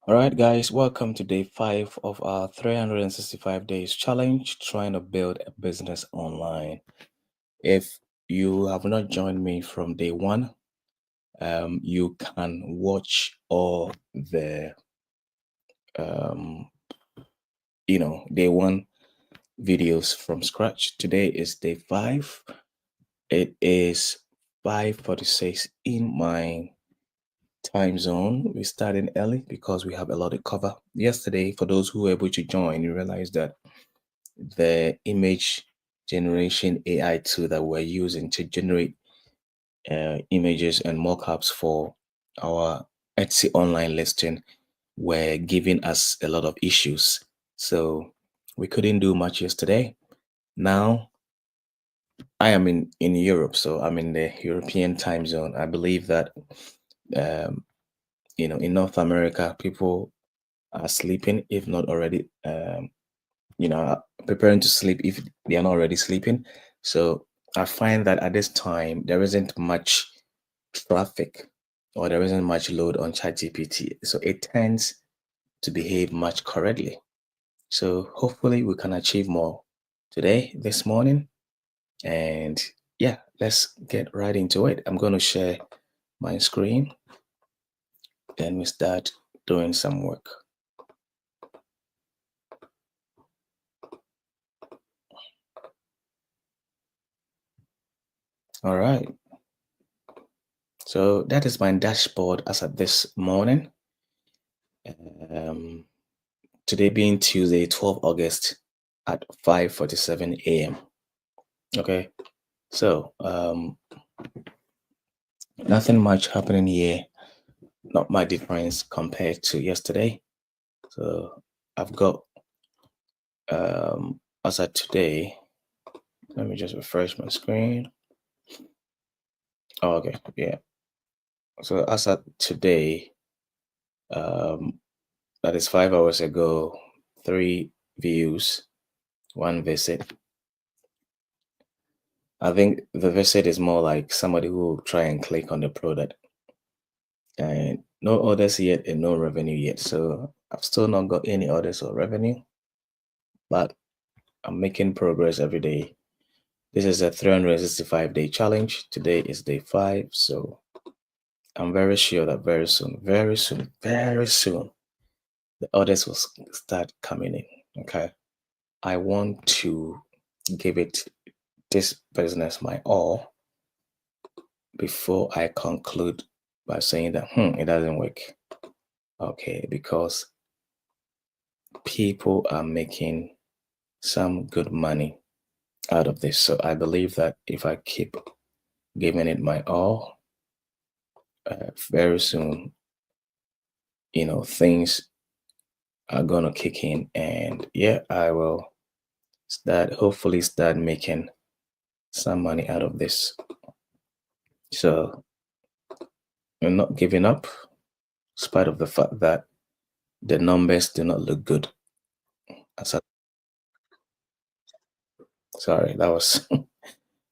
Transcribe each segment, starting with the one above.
All right, guys, welcome to day 5 of our 365 days challenge trying to build a business online. If you have not joined me from day 1, you can watch all the um, day 1 videos from scratch. Today is day 5. It is 5:46 in my time zone. We're starting early because we have a lot to cover. Yesterday, for those who were able to join, you realize that the image generation AI tool that we're using to generate images and mockups for our Etsy online listing were giving us a lot of issues. So we couldn't do much yesterday. Now I am in Europe, so I'm in the European time zone. I believe that um, in North America, people are sleeping, if not already preparing to sleep if they are not already sleeping. So I find that at this time there isn't much traffic or there isn't much load on ChatGPT. So it tends to behave much correctly. So hopefully we can achieve more today, this morning. And yeah, let's get right into it. I'm going to share my screen and we start doing some work. All right. So that is my dashboard as of this morning. Um, Today being Tuesday, 12 August at 5:47 a.m. Okay, so nothing much happening here, not much difference compared to yesterday. So I've got as of today, let me just refresh my screen. Oh, okay, yeah. So as of today, that is 5 hours ago, 3 views, 1 visit. I think the visit is more like somebody who will try and click on the product. And no orders yet and no revenue yet. So I've still not got any orders or revenue, but I'm making progress every day. This is a 365-day challenge. Today is day 5. So I'm very sure that very soon, very soon, the orders will start coming in. Okay. I want to give this business my all before I conclude by saying that it doesn't work. Okay, because people are making some good money out of this. So I believe that if I keep giving it my all, very soon, things are gonna kick in, and yeah, I will hopefully start making some money out of this. So I'm not giving up, in spite of the fact that the numbers do not look good. Sorry, that was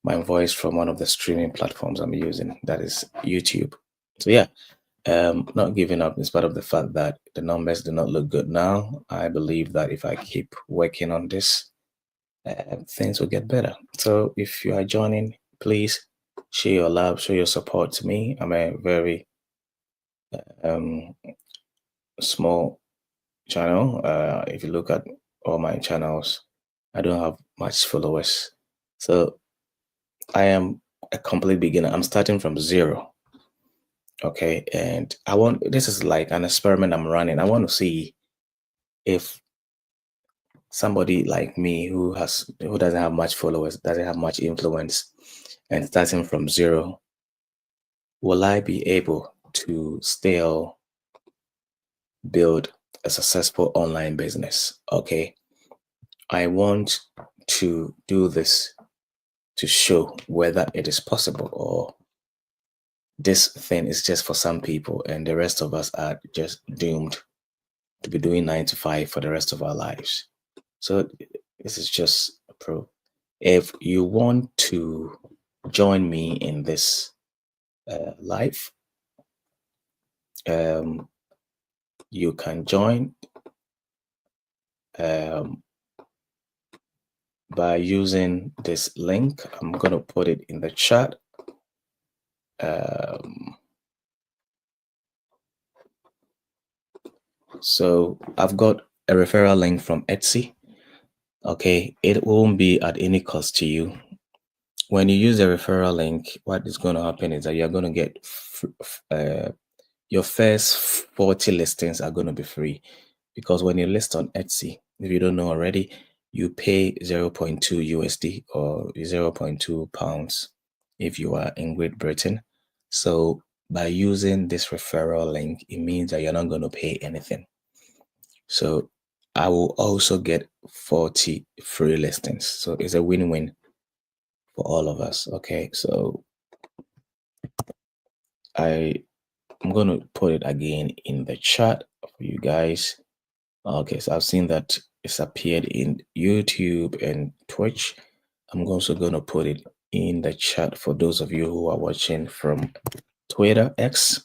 my voice from one of the streaming platforms I'm using, that is YouTube. So yeah, not giving up in spite of the fact that the numbers do not look good now. I believe that if I keep working on this, things will get better. So if you are joining, please share your love, show your support to me. I'm a very um, small channel. If you look at all my channels, I don't have much followers. So I am a complete beginner. I'm starting from zero. Okay. And this is like an experiment I'm running. I want to see if somebody like me who doesn't have much followers, doesn't have much influence, and starting from zero, will I be able to still build a successful online business? Okay. I want to do this to show whether it is possible or this thing is just for some people and the rest of us are just doomed to be doing 9 to 5 for the rest of our lives. So this is just a pro. If you want to join me in this life, you can join by using this link. I'm going to put it in the chat. So I've got a referral link from Etsy. Okay, it won't be at any cost to you. When you use a referral link, what is going to happen is that you're going to get your first 40 listings are going to be free, because when you list on Etsy, if you don't know already, you pay 0.2 USD or 0.2 pounds if you are in Great Britain. So by using this referral link, it means that you're not going to pay anything. So I will also get 40 free listings. So it's a win-win for all of us. Okay, so I'm going to put it again in the chat for you guys. Okay, so I've seen that it's appeared in YouTube and Twitch. I'm also going to put it in the chat for those of you who are watching from Twitter, X.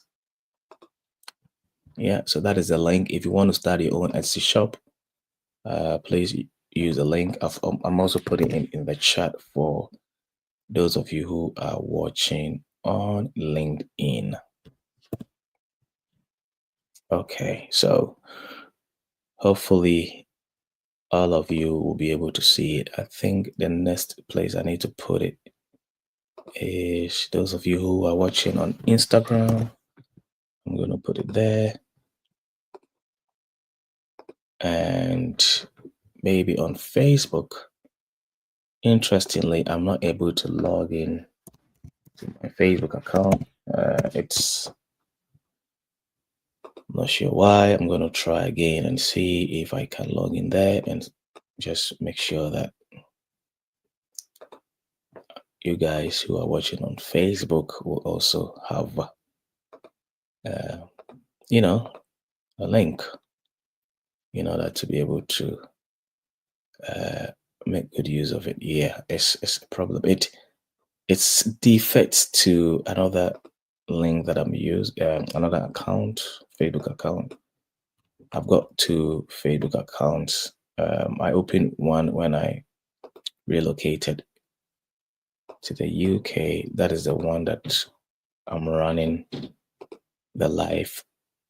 Yeah, so that is the link. If you want to start your own Etsy shop, please use the link. I'm also putting it in the chat for those of you who are watching on LinkedIn. Okay, so hopefully all of you will be able to see it. I think the next place I need to put it is those of you who are watching on Instagram. I'm going to put it there. And maybe on Facebook. Interestingly, I'm not able to log in to my Facebook account. I'm not sure why. I'm going to try again and see if I can log in there and just make sure that you guys who are watching on Facebook will also have, a link in order to be able to make good use of it. Yeah, it's a problem. It's defects to another link that I'm using, another account, Facebook account. I've got two Facebook accounts. I opened one when I relocated to the UK. That is the one that I'm running the live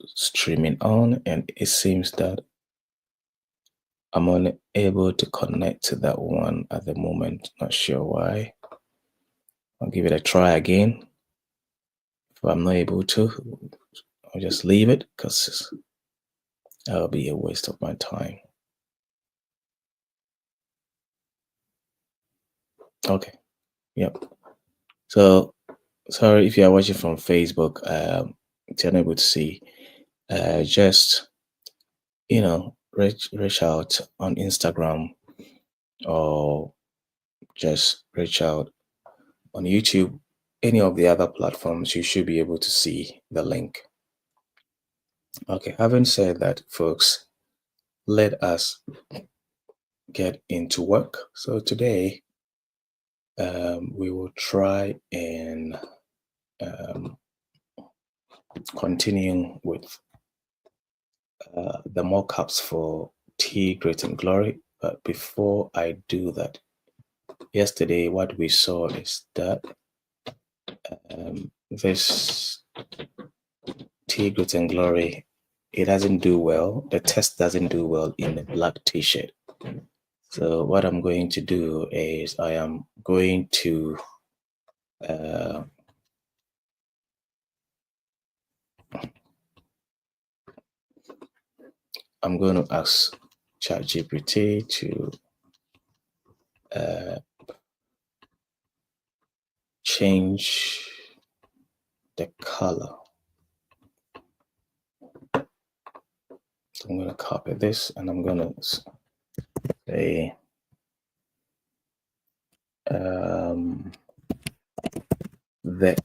streaming on, and it seems that I'm unable to connect to that one at the moment. Not sure why. I'll give it a try again. If I'm not able to, I'll just leave it because that'll be a waste of my time. Okay. Yep. So sorry if you are watching from Facebook, if you're not able to see, just reach out on Instagram or just reach out on YouTube. Any of the other platforms, you should be able to see the link. Okay, having said that, folks, let us get into work. So today, we will try and continue with the mockups for T Great and Glory. But before I do that, yesterday what we saw is that this T Great and Glory, it doesn't do well. The test doesn't do well in the black t-shirt. So what I'm going to do is I am going to I'm going to ask ChatGPT to change the color. So I'm going to copy this and I'm going to say the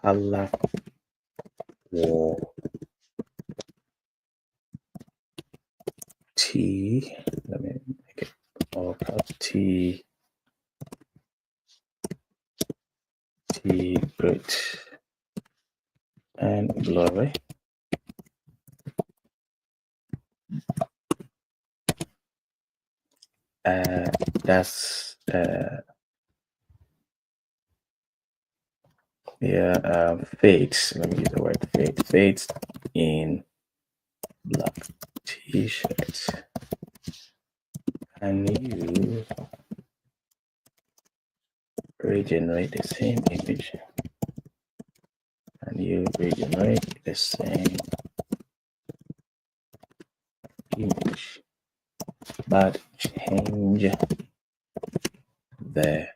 color for T. Let me make it all caps. T Great and Glory. That's fades. Let me use the word fade. Fades in black t-shirt. And you regenerate the same image. And you regenerate the same image, but change the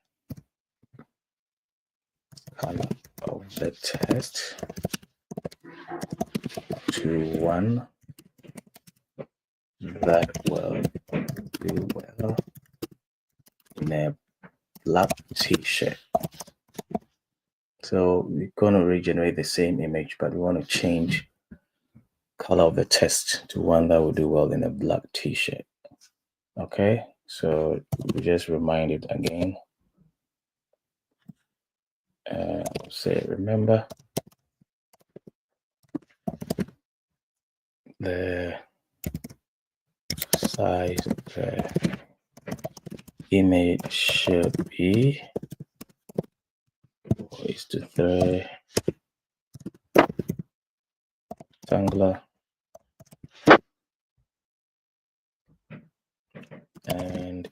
color of the text to one that will do well in a black t-shirt. So we're going to regenerate the same image, but we want to change color of the text to one that will do well in a black t-shirt. Okay, so we just remind it again. Say, remember the size of the image should be 4:3 rectangular, and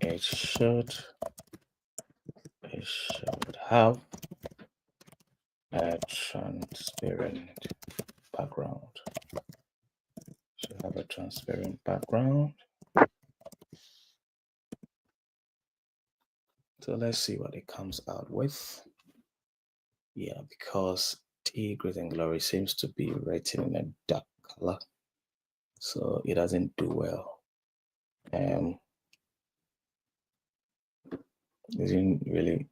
it should have a transparent background. Should have a transparent background. So let's see what it comes out with. Yeah, because T Great and Glory seems to be written in a dark color, so it doesn't do well. It didn't really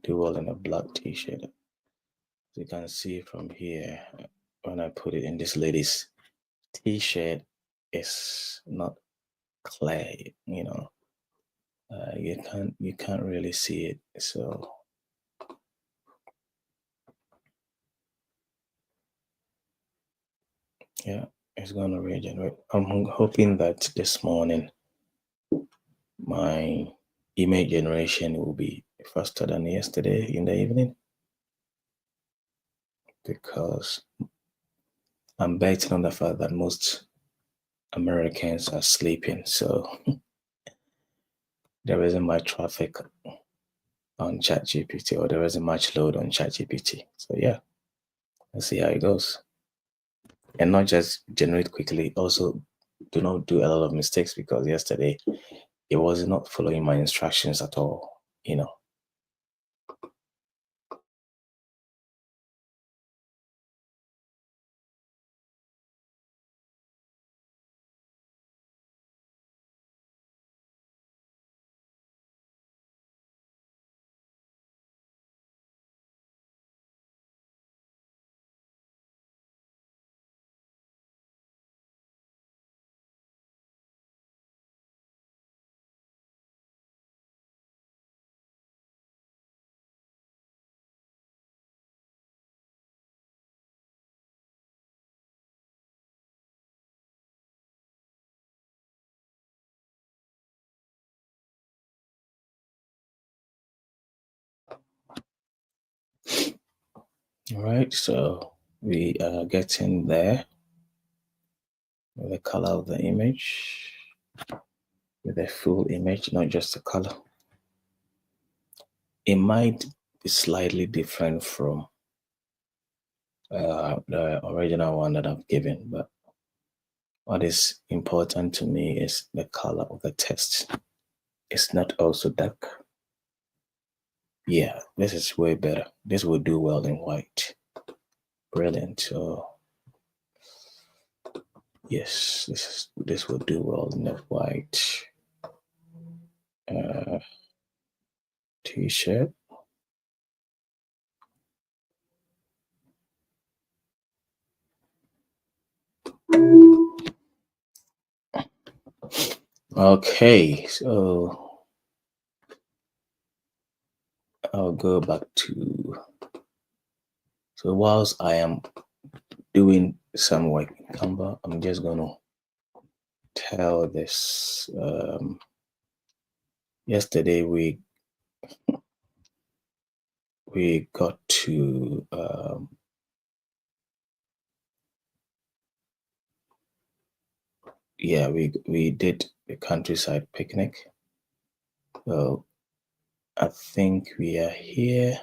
do well in a black t-shirt. As you can see from here, when I put it in this lady's t-shirt, it's not clear, you know. You can't really see it. So yeah, it's gonna regenerate. I'm hoping that this morning my image generation will be faster than yesterday in the evening, because I'm betting on the fact that most Americans are sleeping, so there isn't much traffic on ChatGPT, or there isn't much load on ChatGPT. So yeah, let's see how it goes. And not just generate quickly, also do not do a lot of mistakes, because yesterday it was not following my instructions at all, you know. All right, so we are getting there with the color of the image, with the full image, not just the color. It might be slightly different from the original one that I've given, but what is important to me is the color of the text. It's not also dark. Yeah, this is way better. This will do well in white. Brilliant. So yes, this will do well in the white t-shirt. Okay, so I'll go back to, so whilst I am doing some work in Canva, I'm just gonna tell this Yesterday we got to we did a countryside picnic. So I think we are here.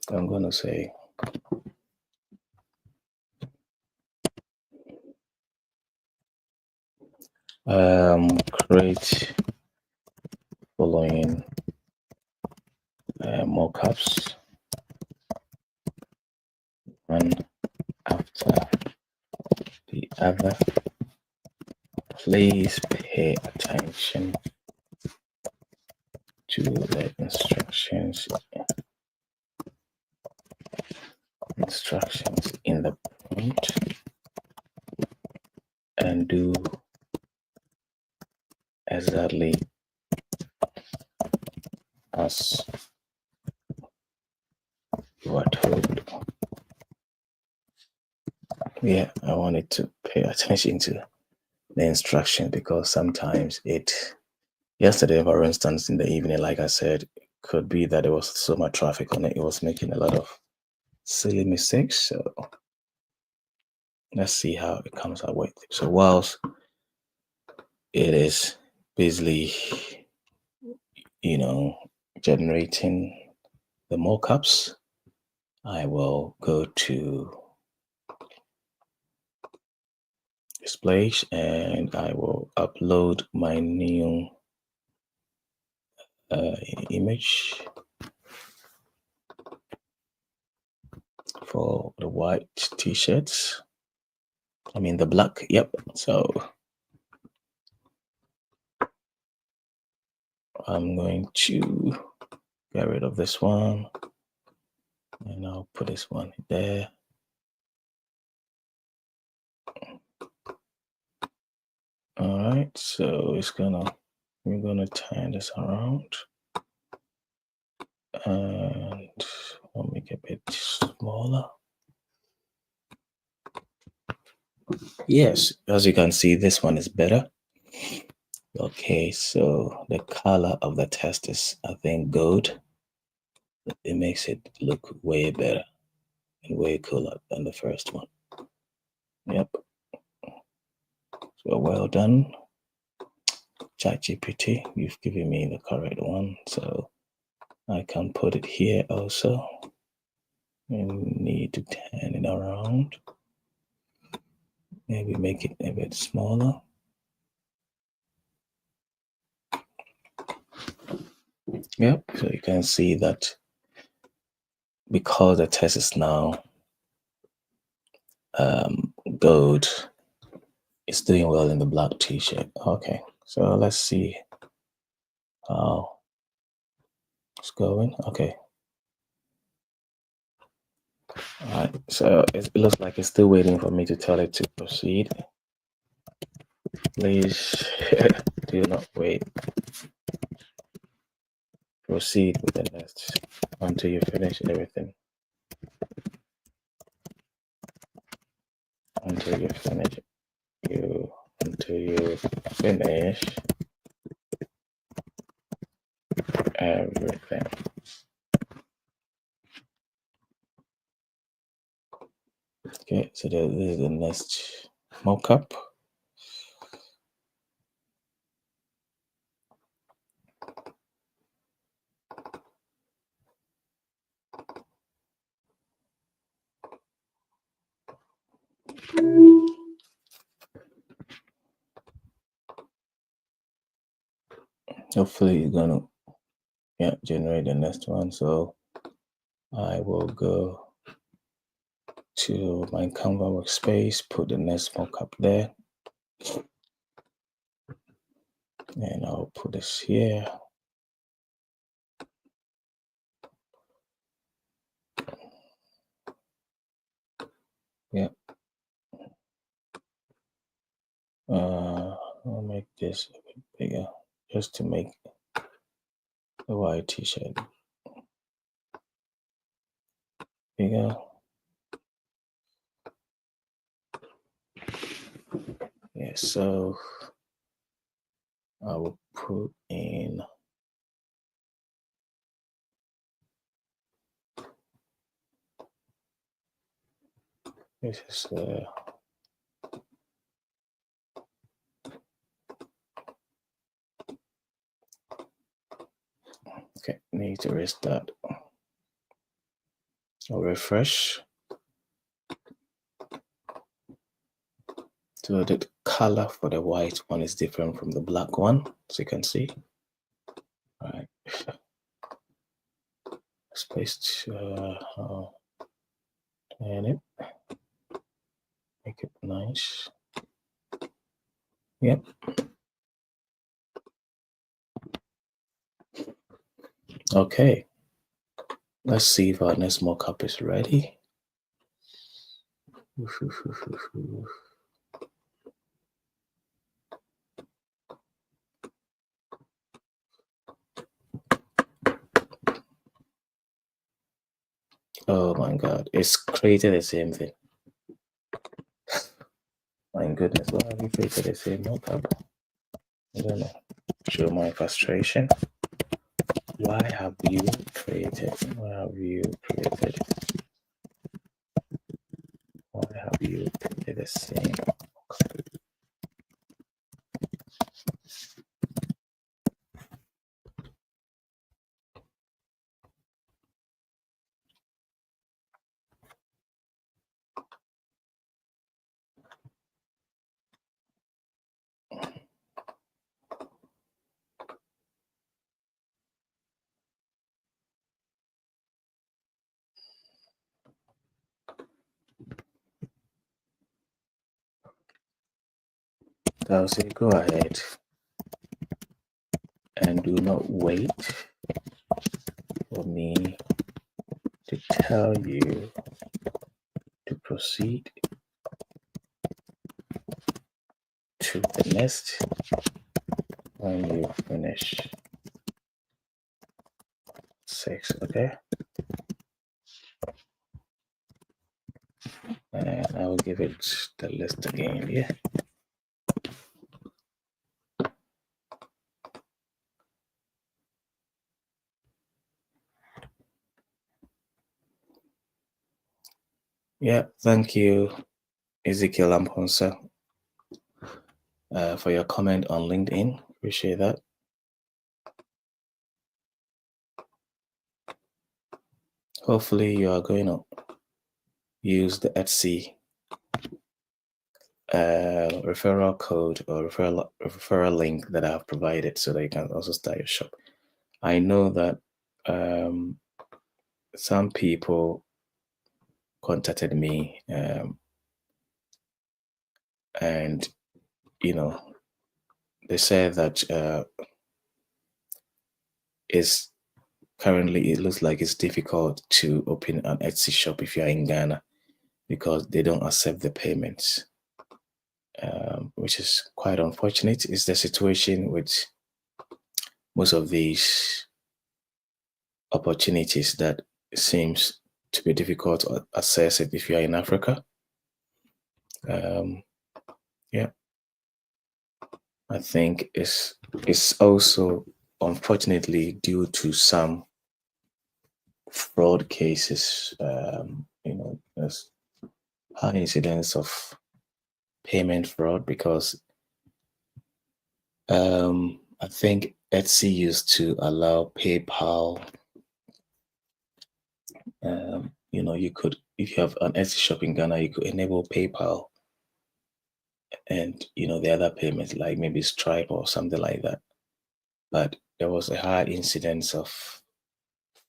I'm gonna say create following mockups one after the other. Please pay attention to the instructions in the prompt and do exactly as you are told. Yeah, I wanted to pay attention to the instruction because sometimes yesterday, for instance, in the evening, like I said, it could be that there was so much traffic on it, it was making a lot of silly mistakes. So let's see how it comes out with. So whilst it is busily, generating the mockups, I will go to displays and I will upload my new image for the white t-shirts. I mean the black. Yep. So I'm going to get rid of this one and I'll put this one there. All right, so we're gonna turn this around and I'll make it a bit smaller. Yes, as you can see, this one is better. Okay, so the color of the text is, I think, gold. It makes it look way better and way cooler than the first one. Yep. So well done, ChatGPT. You've given me the correct one, so I can put it here also. And need to turn it around. Maybe make it a bit smaller. Yep, so you can see that because the text is now gold, it's doing well in the black t-shirt. Okay, so let's see how it's going. Okay. All right, so it looks like it's still waiting for me to tell it to proceed. Please do not wait. Proceed with the next until you finish everything. Until you finish everything. Okay, so this is the next mockup. Hopefully you're gonna generate the next one. So I will go to my Canva workspace, put the next mockup there, and I'll put this here. Yeah. I'll make this a bit bigger just to make the white t-shirt bigger. Yes, so I will put in this is okay, need to restart or refresh. So the color for the white one is different from the black one, as you can see. All right, space and it make it nice. Yep. Okay. Let's see if our next mock-up is ready. Oh my god, it's created the same thing. My goodness, why have you created the same mock-up? I don't know. Show my frustration. Why have you created? Why have you created? Why have you created the same? I'll say go ahead and do not wait for me to tell you to proceed to the next when you finish 6, okay? And I will give it the list again, yeah. Yeah, thank you, Ezekiel Amponsa, for your comment on LinkedIn. Appreciate that. Hopefully you are going to use the Etsy referral code or referral link that I have provided so that you can also start your shop. I know that some people contacted me and they said that it looks like it's difficult to open an Etsy shop if you're in Ghana because they don't accept the payments, which is quite unfortunate. It's the situation with most of these opportunities that seems to be difficult to access it if you're in Africa. Yeah, I think it's also unfortunately due to some fraud cases. There's high incidence of payment fraud because I think Etsy used to allow PayPal. You could, if you have an Etsy shop in Ghana, you could enable PayPal and the other payments like maybe Stripe or something like that. But there was a high incidence of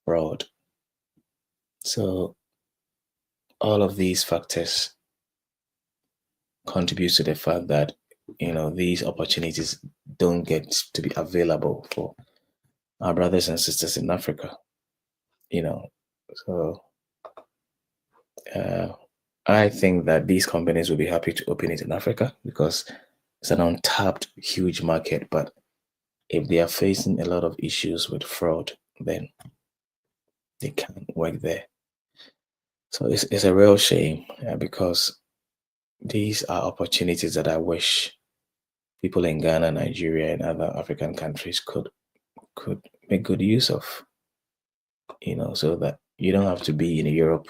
fraud. So all of these factors contribute to the fact that these opportunities don't get to be available for our brothers and sisters in Africa. So I think that these companies will be happy to open it in Africa because it's an untapped huge market. But if they are facing a lot of issues with fraud, then they can't work there. So it's a real shame because these are opportunities that I wish people in Ghana, Nigeria, and other African countries could make good use of, so that you don't have to be in Europe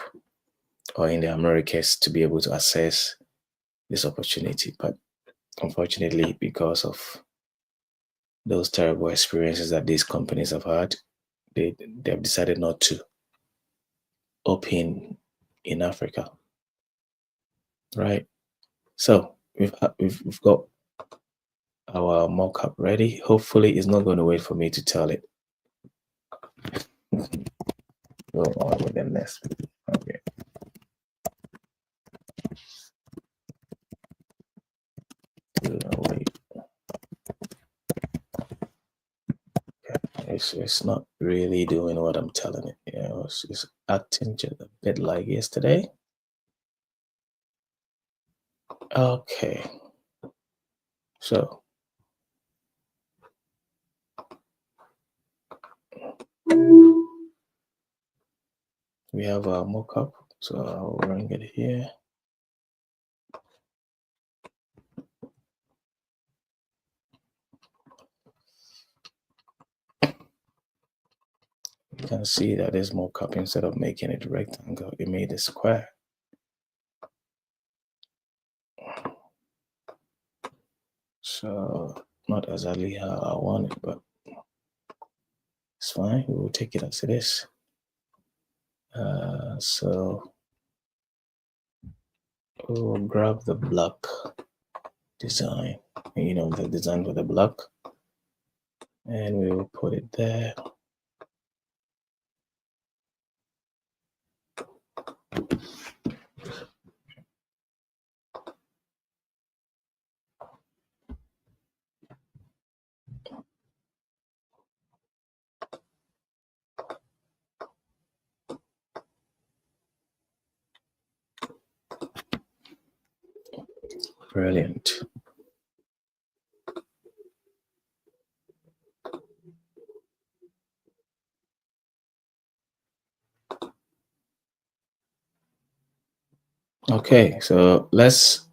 or in the Americas to be able to access this opportunity. But unfortunately, because of those terrible experiences that these companies have had, they've decided not to open in Africa, right? So we've got our mock-up ready. Hopefully, it's not going to wait for me to tell it. Go on with the next. Okay. Wait. It's not really doing what I'm telling it. It's acting just a bit like yesterday. Okay. So we have our mock-up. So I'll bring it here. You can see that this mock-up, instead of making it rectangle, it made a square. So not exactly how I want it, but it's fine. We will take it as it is. So we'll grab the block design, the design for the block, and we will put it there. Brilliant. Okay, so let's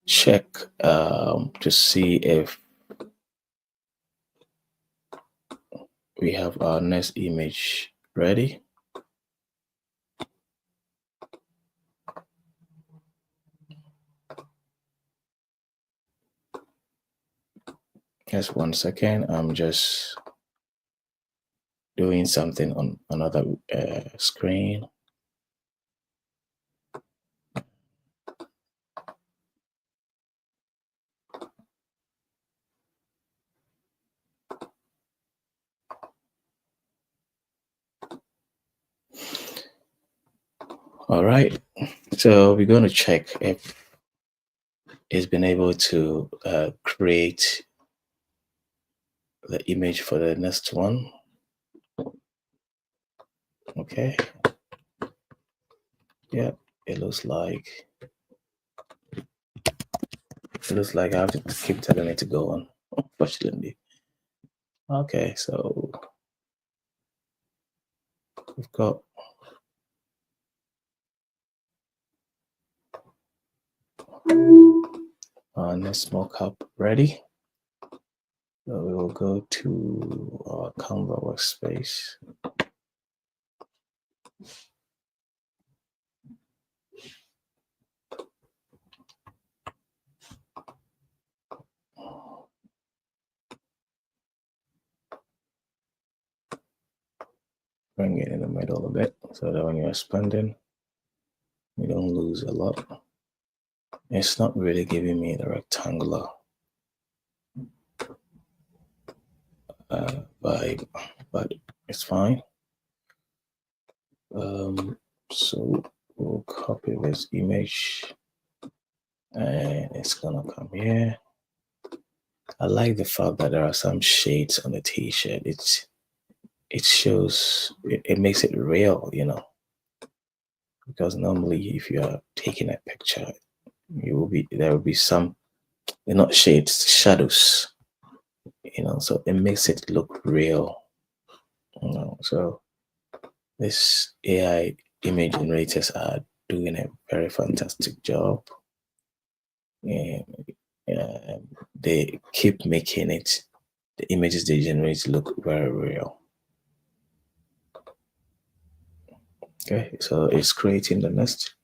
check to see if we have our next image ready. Just 1 second. I'm just doing something on another screen. All right, so we're going to check if it's been able to create the image for the next one. Okay. Yeah, it looks like I have to keep telling it to go on, unfortunately. Okay, so we've got our next mockup ready. So we will go to our Canva workspace. Bring it in the middle a bit so that when you're expanding, you don't lose a lot. It's not really giving me the rectangular vibe, but it's fine. So we'll copy this image and it's gonna come here. I like the fact that there are some shades on the t-shirt. It shows, it makes it real, because normally if you are taking a picture, there will be some, they're not shades, shadows, so it makes it look real, so this AI image generators are doing a very fantastic job. And they keep making it, the images they generate look very real. Okay, so it's creating the nest.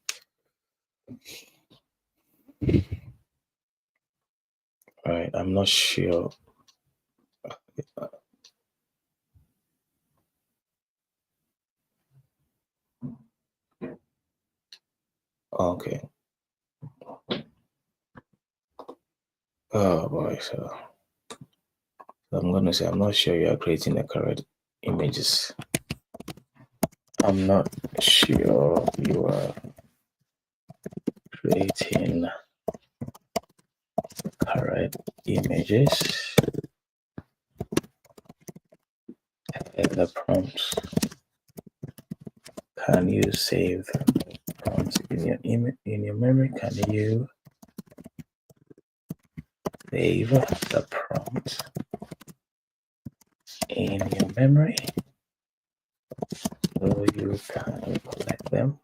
All right, I'm not sure. Okay. Oh boy, so I'm gonna say I'm not sure you are creating the correct images. I'm not sure you are creating correct images. And the prompts. Can you save prompts in your memory? Can you save the prompt in your memory so you can collect them?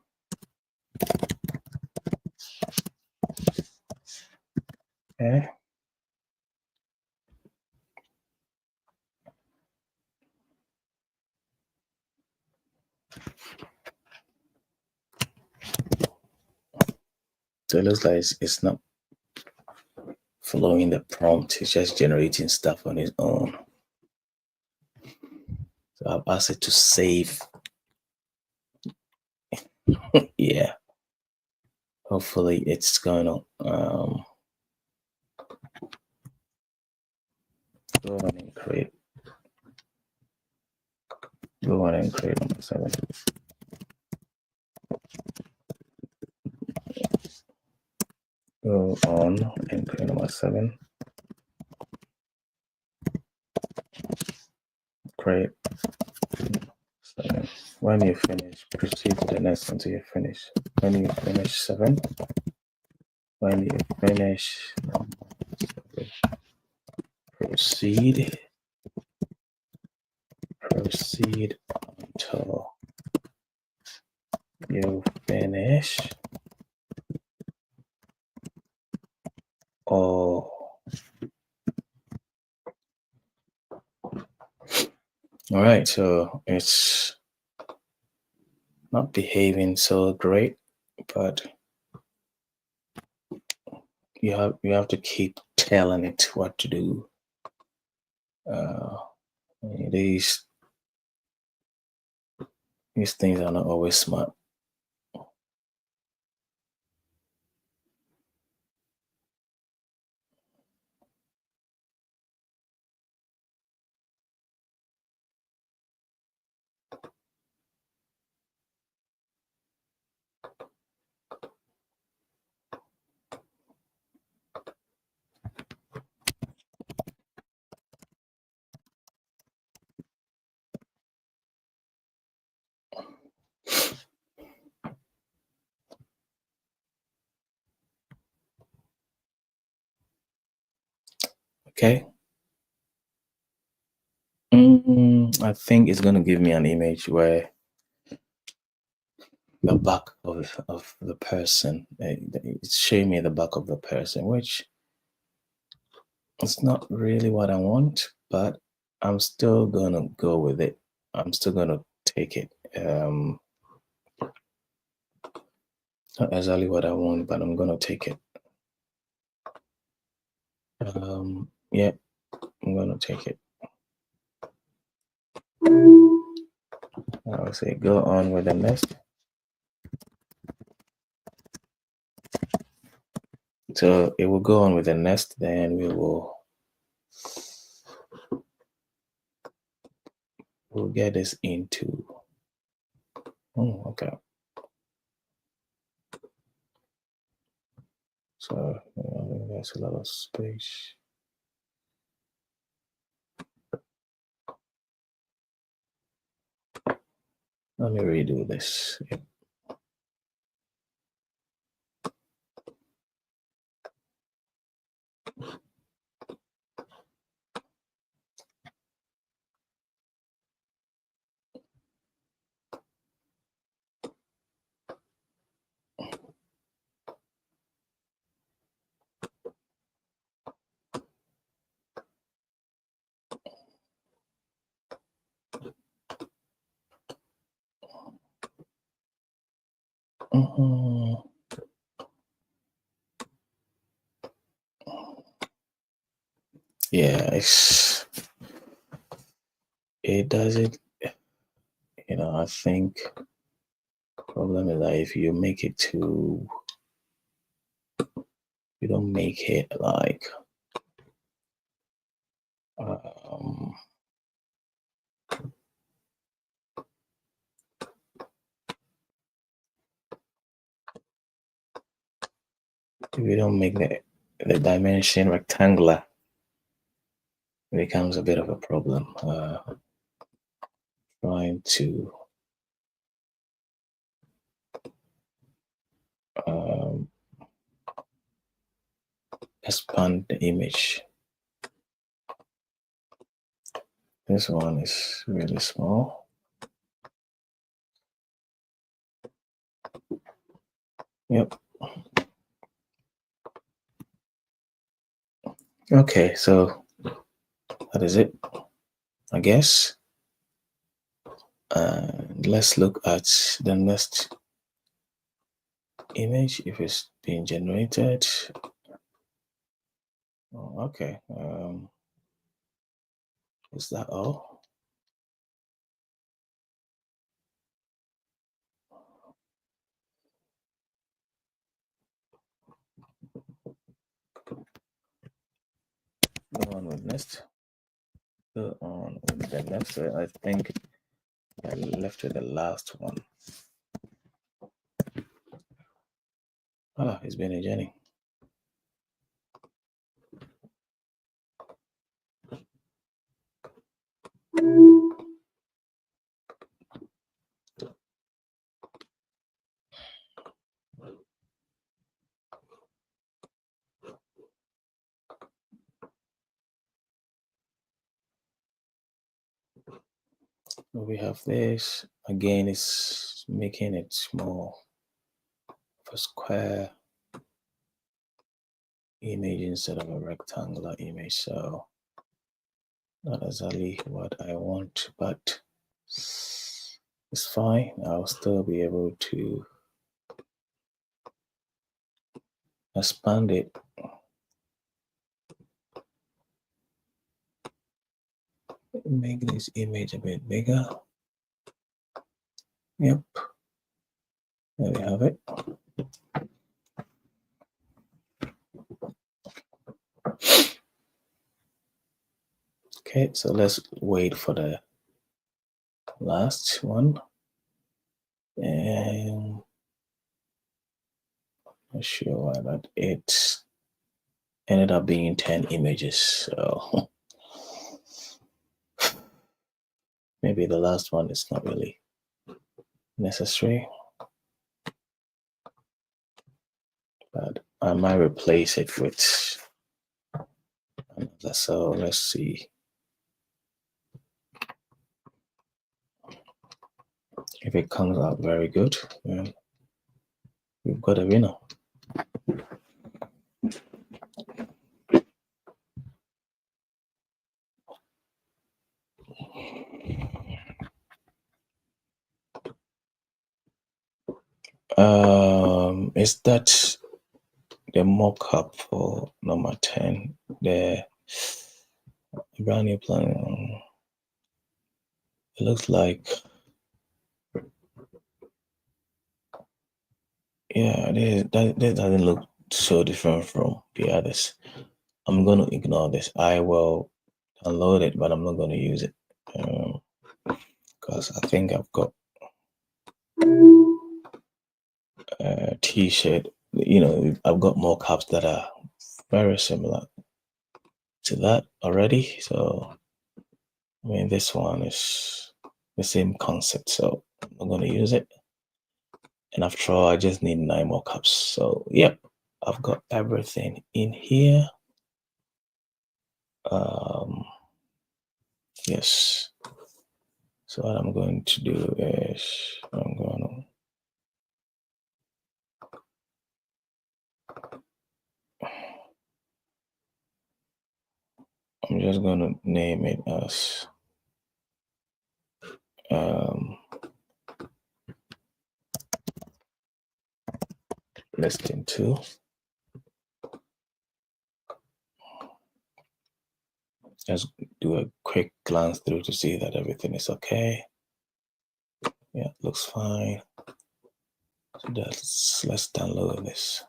Okay. So it looks like it's not following the prompt, it's just generating stuff on its own. So I've asked it to save. Yeah. Hopefully it's going to go on and create. Go on and create number 7. Go on and create number 7. Create 7. When you finish, proceed to the next until you finish. When you finish 7, when you finish number 7, proceed until you finish all. All right, so it's not behaving so great, but you have to keep telling it what to do. These things are not always smart. Okay. I think it's going to give me an image where the back of the person, it's showing me the back of the person, which is not really what I want, but I'm still going to go with it. I'm still going to take it. Not exactly what I want, but I'm going to take it. Yeah, I'm going to take it. I'll say go on with the next. So it will go on with the next, then we'll get this into, okay. So I think there's a lot of space. Let me redo this. Yep. Mhm. Yeah, it doesn't. I think problem is that if you make it too, you don't make it like um, if you don't make the dimension rectangular, it becomes a bit of a problem. Trying to um, expand the image. This one is really small. Yep. Okay, so that is it, I guess. Let's look at the next image if it's being generated. Oh, okay. Is that all? Go on with next. Go on with the next. I think I left with the last one. It's been a journey. We have this again. It's making it small for square image instead of a rectangular image. So not exactly what I want, but it's fine. I'll still be able to expand it. Make this image a bit bigger. Yep. There we have it. Okay, so let's wait for the last one. And I'm not sure why, but it ended up being 10 images. So maybe the last one is not really necessary. But I might replace it with another. So let's see if it comes out very good. Then we've got a winner. Is that the mock-up for number 10? The brand new plan. It looks like, yeah, that doesn't look so different from the others. I'm going to ignore this. I will download it, but I'm not going to use it because I think I've got a t-shirt. I've got more cups that are very similar to that already. So, I mean, this one is the same concept. So I'm not going to use it. And after all, I just need 9 more cups. So, yep, I've got everything in here. Yes. So what I'm going to do is I'm just going to name it as listing 2. Just do a quick glance through to see that everything is okay. Yeah, looks fine. So let's download this.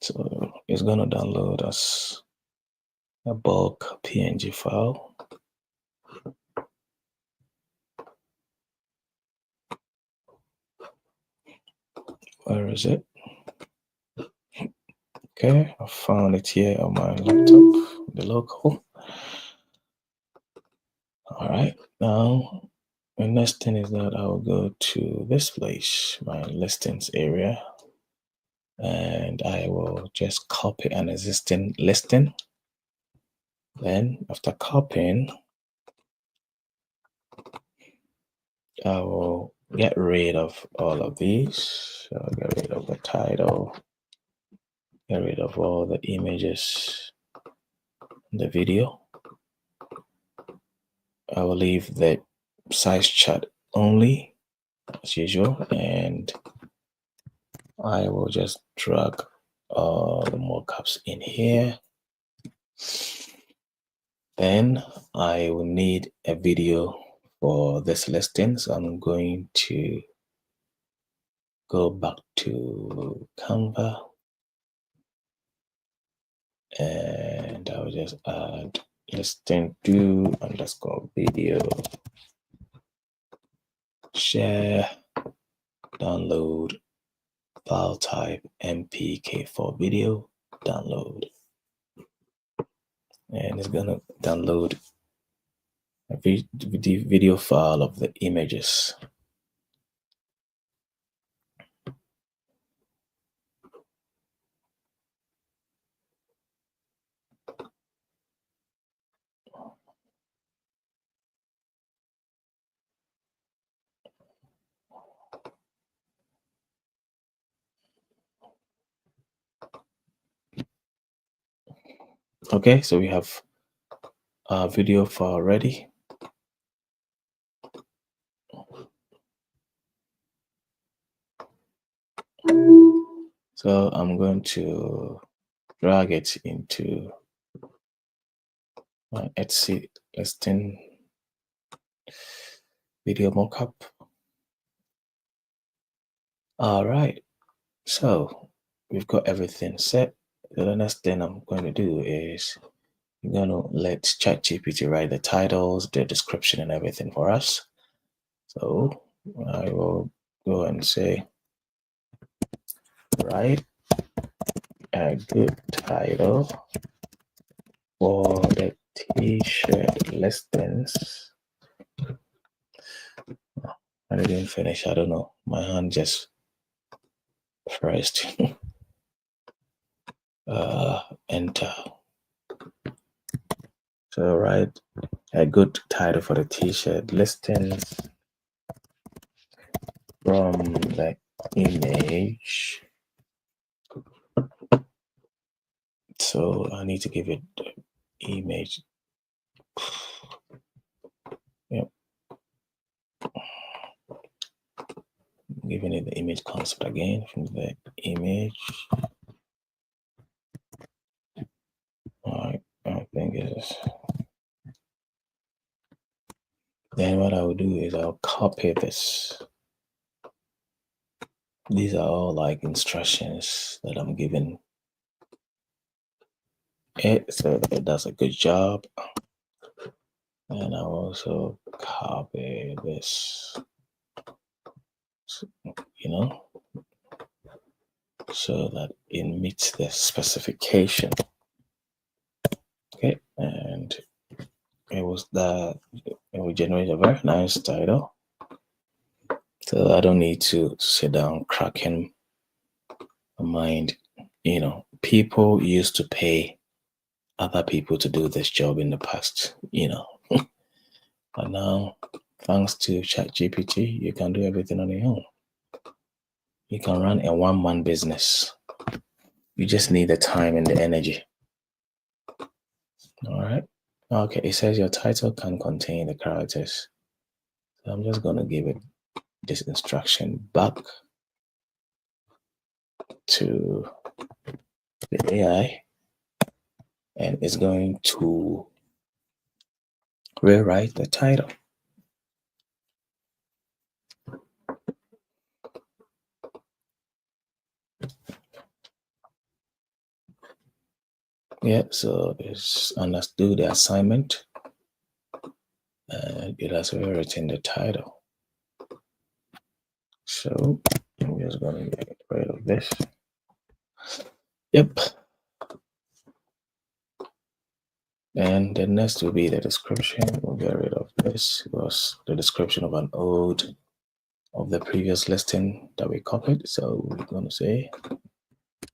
So it's gonna download as a bulk PNG file. Where is it? Okay, I found it here on my laptop, the local. All right, now the next thing is that I'll go to this place, my listings area, and I will just copy an existing listing. Then after copying, I will get rid of all of these. So I'll get rid of the title, get rid of all the images, the video. I will leave the size chart only as usual, and I will just drag all the mockups in here. Then I will need a video for this listing, so I'm going to go back to Canva, and I'll just add listing 2 underscore video, share, download, file type MPK4 video, download. And it's gonna download a video file of the images. Okay, so we have our video file ready. So I'm going to drag it into my Etsy listing video mockup. All right, so we've got everything set. The next thing I'm going to do is I'm going to let ChatGPT write the titles, the description, and everything for us. So I will go and say, write a good title for the t-shirt listings. I didn't finish. I don't know. My hand just pressed. Enter. So write a good title for the t-shirt listings from the image. So I need to give it the image. Yep. Giving it the image concept again from the image. All right, I think it's. Then what I will do is I'll copy this. These are all like instructions that I'm giving it, so it does a good job. And I'll also copy this, so that it meets the specification. Okay, and it will generate a very nice title. So I don't need to sit down cracking my mind. People used to pay other people to do this job in the past, but now, thanks to ChatGPT, you can do everything on your own. You can run a one-man business. You just need the time and the energy. All right. Okay, it says your title can contain the characters. So I'm just going to give it this instruction back to the AI, and it's going to rewrite the title. Yeah, so it's understood the assignment and it has rewritten the title. So I'm just going to get rid of this. Yep. And the next will be the description. We'll get rid of this. It was the description of an ode of the previous listing that we copied. So we're going to say,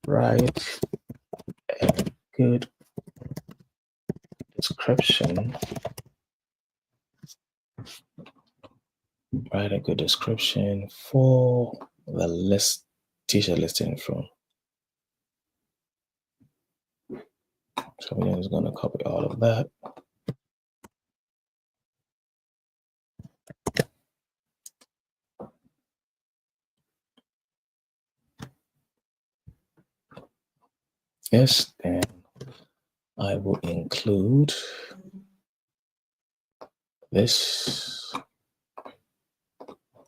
write a good description. Write a good description for the list t-shirt listing from. So we're just going to copy all of that. Yes, and I will include this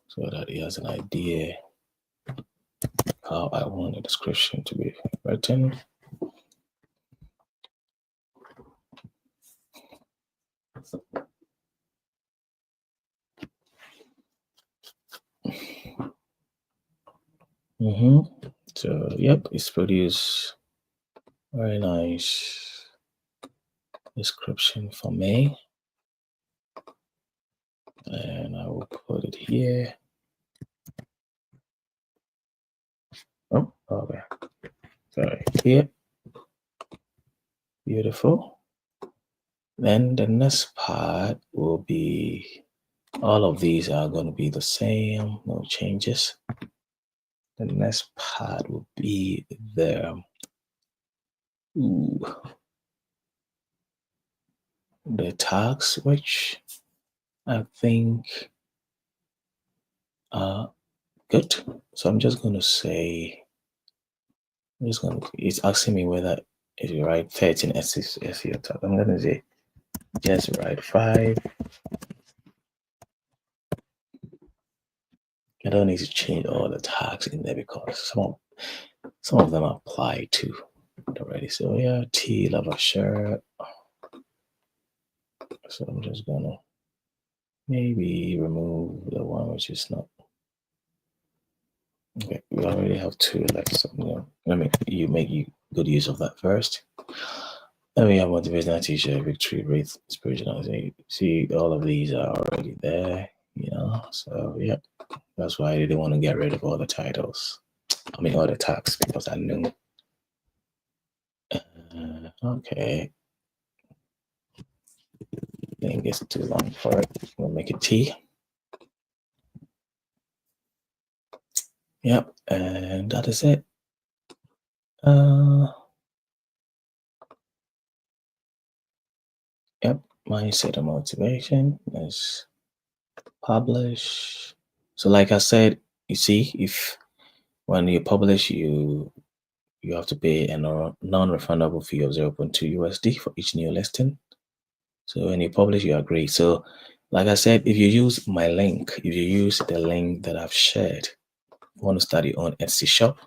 so that he has an idea how I want the description to be written. So yep, it's produced very nice description for me, and I will put it here. Oh, okay. Sorry, here. Beautiful. Then the next part will be, all of these are going to be the same, no changes. The next part will be the tags, which I think are good. So I'm just going to say, it's asking me whether if you write 13 SEO tag. I'm going to say just write 5. I don't need to change all the tags in there because some of them apply to already. So yeah, T love a shirt. So I'm just gonna maybe remove the one which is not. Okay, we already have 2 left. So let me make good use of that first. Then we have motivational t-shirt, victory rate, spiritual. See, all of these are already there, So yeah, that's why I didn't want to get rid of all the titles. I mean all the tags because I knew. Okay. I think it's too long for it. We'll make it T. Yep, and that is it. Yep, mindset and motivation is publish. So like I said, you see, if when you publish, you have to pay a non-refundable fee of 0.2 USD for each new listing. So when you publish, you agree. So like I said, if you use my link, if you use the link that I've shared, want to start your own Etsy shop,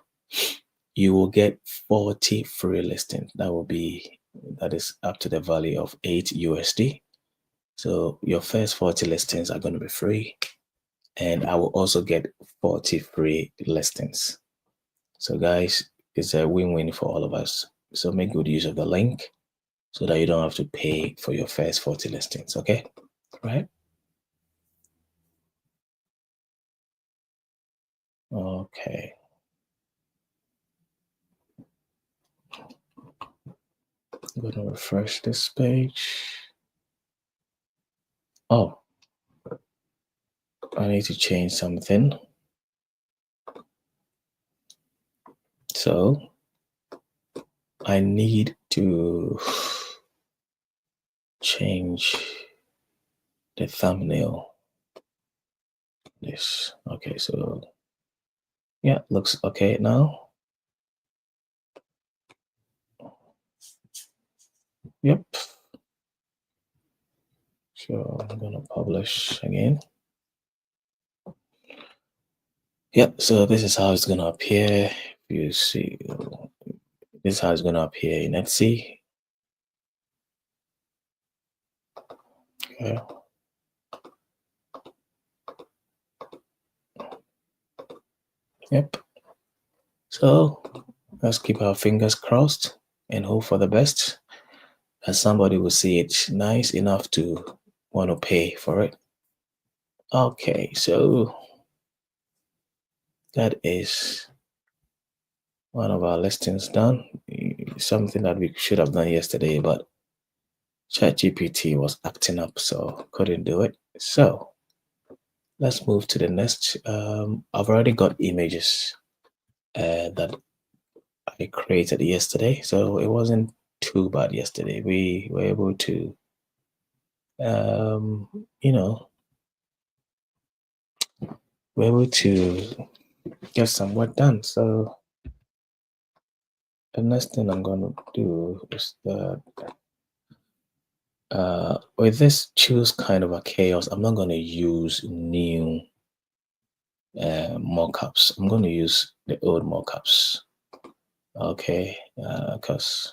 you will get 40 free listings. That is up to the value of 8 USD. So your first 40 listings are going to be free. And I will also get 40 free listings. So guys, it's a win-win for all of us. So make good use of the link so that you don't have to pay for your first 40 listings. Okay. Right. Okay. I'm going to refresh this page. Oh, I need to change something. So I need to change the thumbnail. This okay, so yeah, looks okay now. Yep. So I'm gonna publish again. Yep, so this is how it's gonna appear. You see, this is how it's gonna appear in Etsy. Okay. Yep. So let's keep our fingers crossed and hope for the best. That somebody will see it nice enough to want to pay for it. Okay, so that is one of our listings done. Something that we should have done yesterday, but ChatGPT was acting up, so couldn't do it. So let's move to the next. I've already got images that I created yesterday, so it wasn't too bad yesterday. We were able to, you know, we're able to get some work done. So the next thing I'm going to do is that with this choose kind of a chaos, I'm not going to use new mockups. I'm going to use the old mockups. Okay, because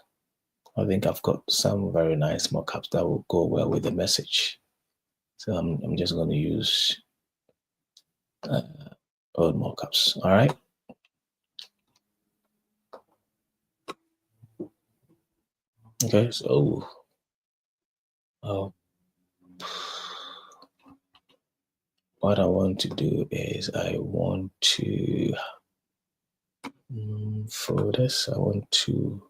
I think I've got some very nice mockups that will go well with the message. So I'm just going to use old mockups. All right. Okay. So, what I want to do is I want to for this I want to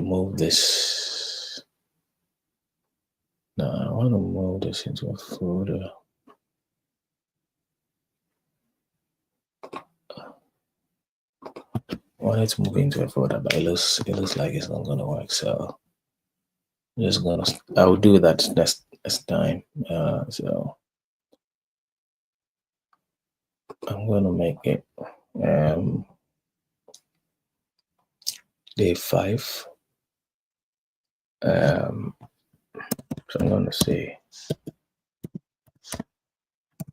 move this. No, I want to move this into a folder. I want it to move into a folder, but it looks like it's not gonna work. So I'm just gonna I'll do that next time. So I'm gonna make it day 5. So I'm gonna say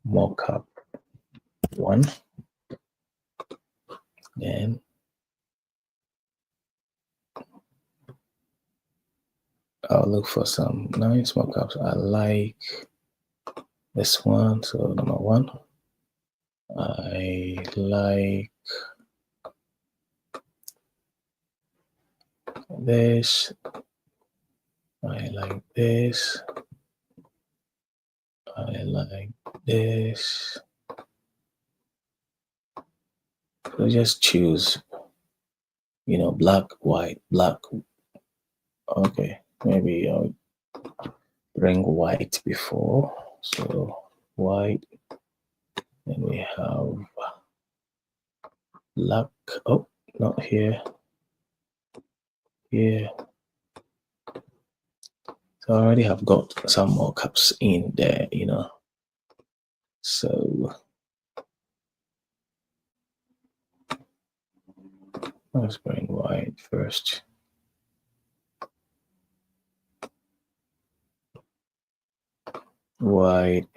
mockup 1. Then I'll look for some nice mockups. I like this one. So number 1. I like this. I like this. I like this. So just choose, black, white, black. Okay, maybe I'll bring white before. So white. Then we have black. Oh, not here. Here. So I already have got some more cups in there, So let's bring white first. White,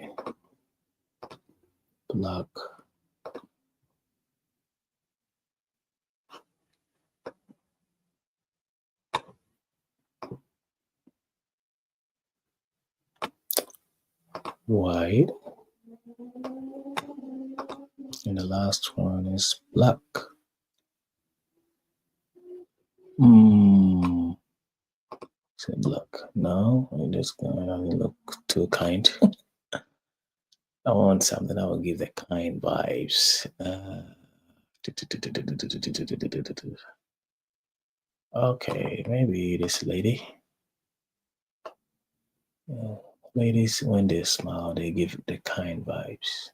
black. White. And the last one is black. Say black. No, it just doesn't look too kind. I want something that will give the kind vibes. Okay, maybe this lady. Ladies, when they smile, they give the kind vibes.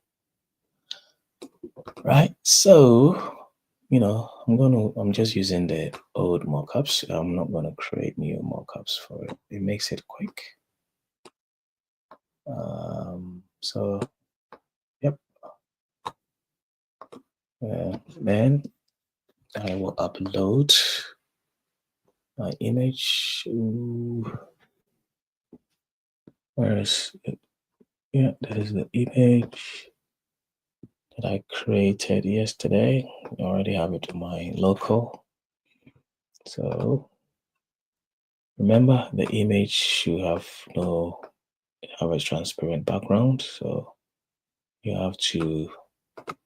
Right. So, I'm just using the old mockups. I'm not gonna create new mockups for it. It makes it quick. So yep. Then I will upload my image. Ooh, where is it? Yeah, that is the image that I created yesterday. I already have it in my local. So remember, the image should have a transparent background. So you have to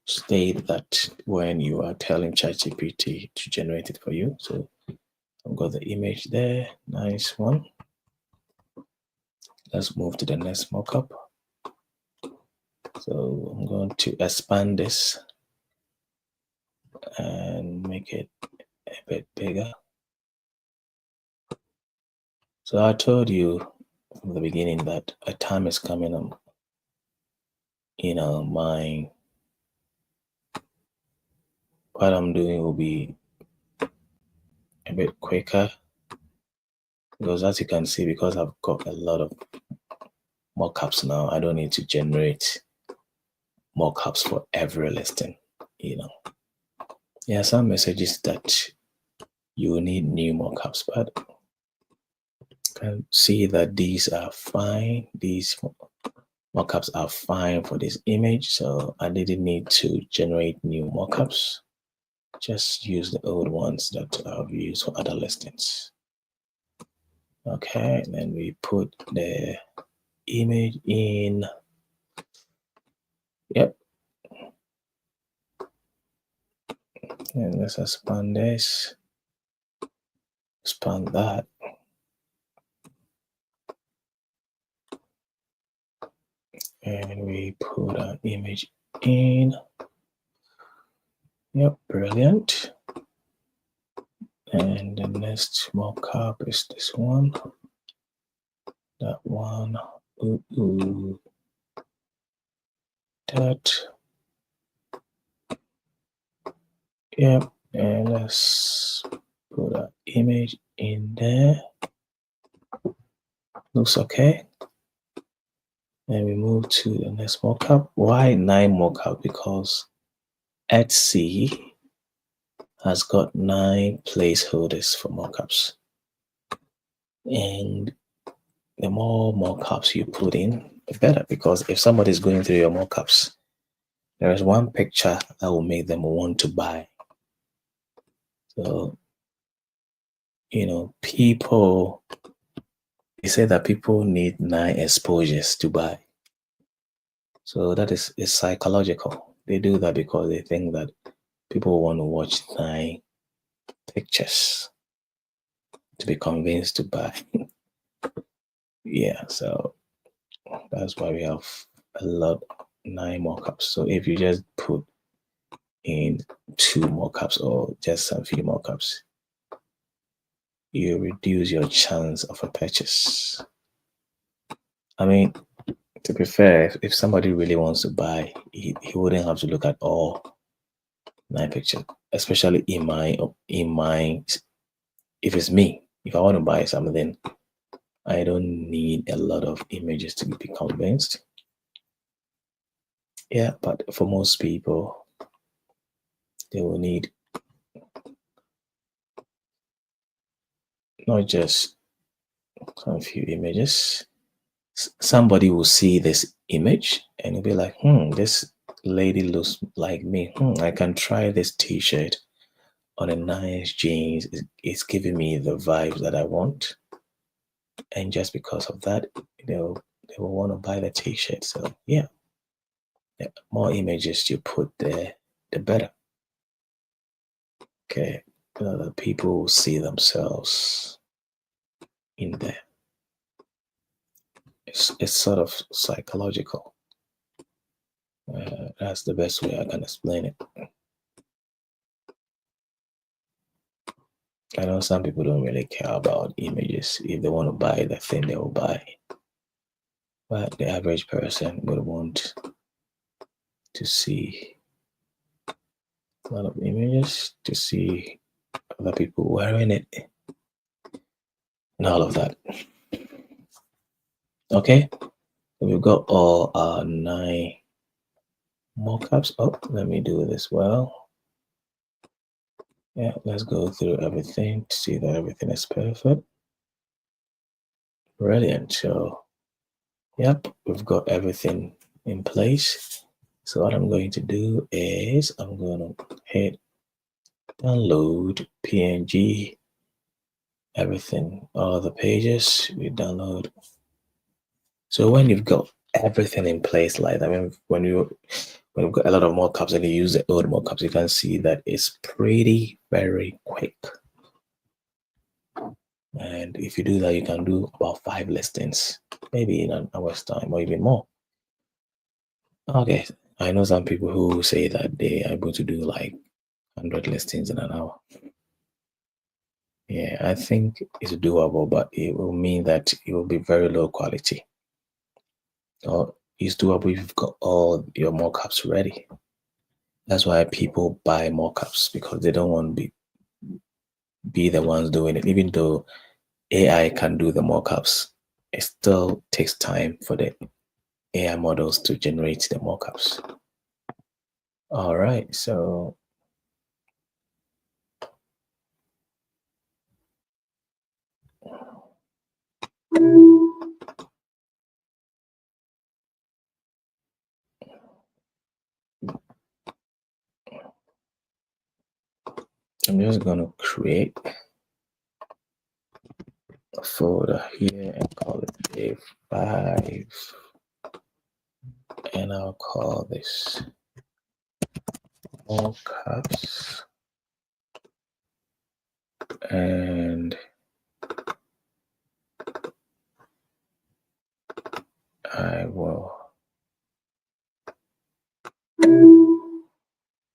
state that when you are telling ChatGPT to generate it for you. So I've got the image there. Nice one. Let's move to the next mockup. So I'm going to expand this and make it a bit bigger. So I told you from the beginning that a time is coming my what I'm doing will be a bit quicker, because as you can see, because I've got a lot of mockups now, I don't need to generate mockups for every listing. There are some messages that you will need new mockups, but you can see that these are fine. These mockups are fine for this image, so I didn't need to generate new mockups. Just use the old ones that I've used for other listings. Okay, and then we put the image in. Yep. And let's expand this, expand that. And we put our image in. Yep, brilliant. And the next mockup is this one. That one. That. Yep. And let's put our image in there. Looks okay. And we move to the next mockup. Why 9 mockup? Because Etsy has got 9 placeholders for mockups. And the more mockups you put in, the better. Because if somebody's going through your mockups, there is one picture that will make them want to buy. So, people, they say that people need 9 exposures to buy. So that is psychological. They do that because they think that people want to watch 9 pictures to be convinced to buy. Yeah, so that's why we have a lot 9 mockups. So if you just put in 2 mockups or just a few mockups, you reduce your chance of a purchase. I mean, to be fair, if somebody really wants to buy, he wouldn't have to look at all 9 pictures, especially in my if it's me, if I want to buy something, I don't need a lot of images to be convinced. Yeah, but for most people, they will need not just a few images. Somebody will see this image and will be like, this lady looks like me. I can try this t-shirt on a nice jeans. It's giving me the vibes that I want. And just because of that, they will want to buy the t-shirt. So yeah, the more images you put there, the better. Okay, the people will see themselves in there. It's sort of psychological. That's the best way I can explain it. I know some people don't really care about images. If they want to buy the thing, they will buy. But the average person would want to see a lot of images to see other people wearing it and all of that. Okay, so we've got all our 9 mockups. Oh, let me do this well. Yeah, let's go through everything to see that everything is perfect. Brilliant. So, yep, we've got everything in place. So what I'm going to do is I'm going to hit download PNG, everything, all the pages we download. So when you've got everything in place like that, when you've got a lot of mockups and you use the old mockups, you can see that it's pretty very quick. And if you do that, you can do about 5 listings, maybe in an hour's time or even more. Okay, I know some people who say that they are able to do like 100 listings in an hour. Yeah, I think it's doable, but it will mean that it will be very low quality. Or it's doable if you've got all your mockups ready. That's why people buy mockups, because they don't want to be the ones doing it. Even though AI can do the mockups, it still takes time for the AI models to generate the mockups. All right, so I'm just going to create a folder here and call it A5, and I'll call this mockups, and I will,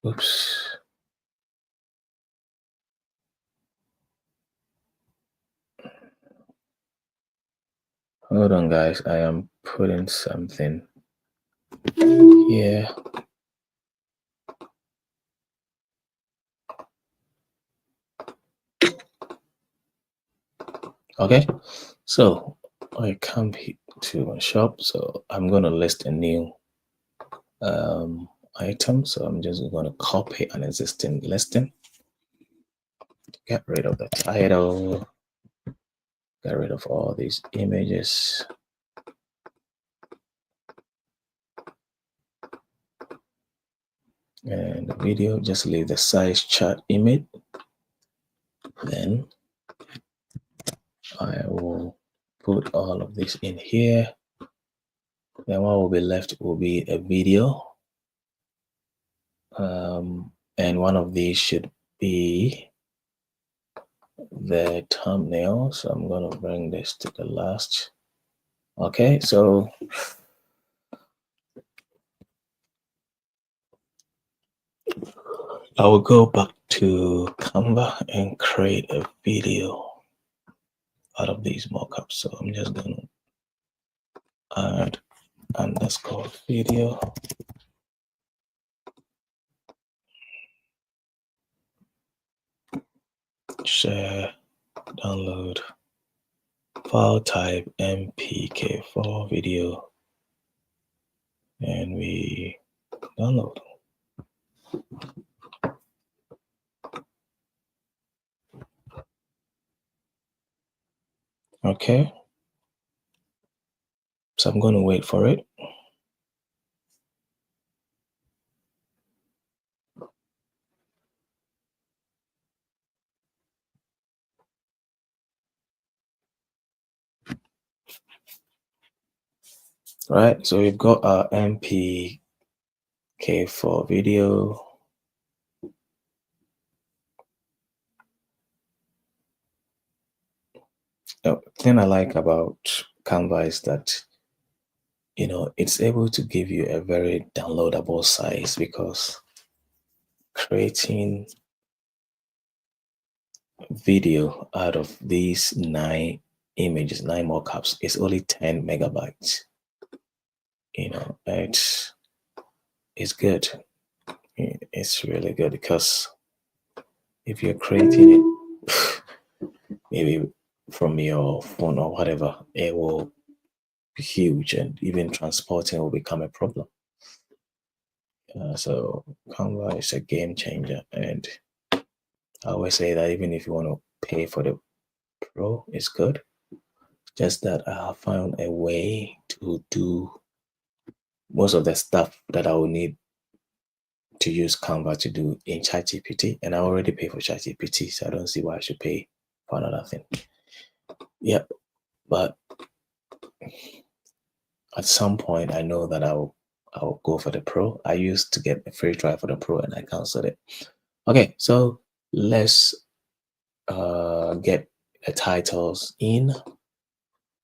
oops. Hold on, guys. I am putting something here. Okay, so I come to my shop, so I'm going to list a new item. So I'm just going to copy an existing listing, get rid of the title, get rid of all these images. And the video, just leave the size chart image. Then I will put all of this in here. Then what will be left will be a video. And one of these should be the thumbnail. So I'm going to bring this to the last. Okay, so I will go back to Canva and create a video out of these mockups. So I'm just going to add underscore video. Share, download, file type MPK4 video, and we download. Okay, so I'm going to wait for it. Right, so we've got our MPK4 video. The thing I like about Canva is that, you know, it's able to give you a very downloadable size, because creating video out of these 9 images, 9 mockups, is only 10 megabytes. You know, it's good. It's really good because if you're creating it, maybe from your phone or whatever, it will be huge, and even transporting will become a problem. So Canva is a game changer, and I always say that even if you want to pay for the Pro, it's good. Just that I have found a way to do most of the stuff that I will need to use Canva to do in ChatGPT, and I already pay for ChatGPT, so I don't see why I should pay for another thing. Yep, but at some point, I know that I'll go for the Pro. I used to get a free trial for the Pro, and I canceled it. Okay, so let's get the titles in.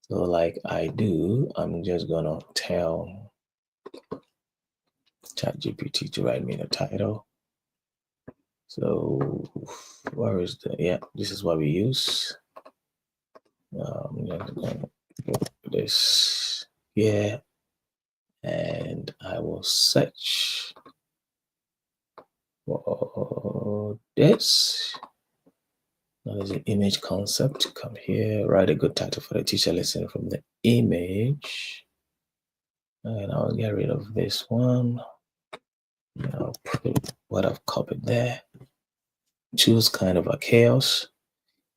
So like I do, I'm just gonna tell ChatGPT to write me the title. So where is the, yeah, this is what we use. I'm just gonna put this here, and I will search for this. Now there's an image concept. Come here, write a good title for the teacher lesson from the image. And I'll get rid of this one. And I'll put what I've copied there. Choose kind of a chaos.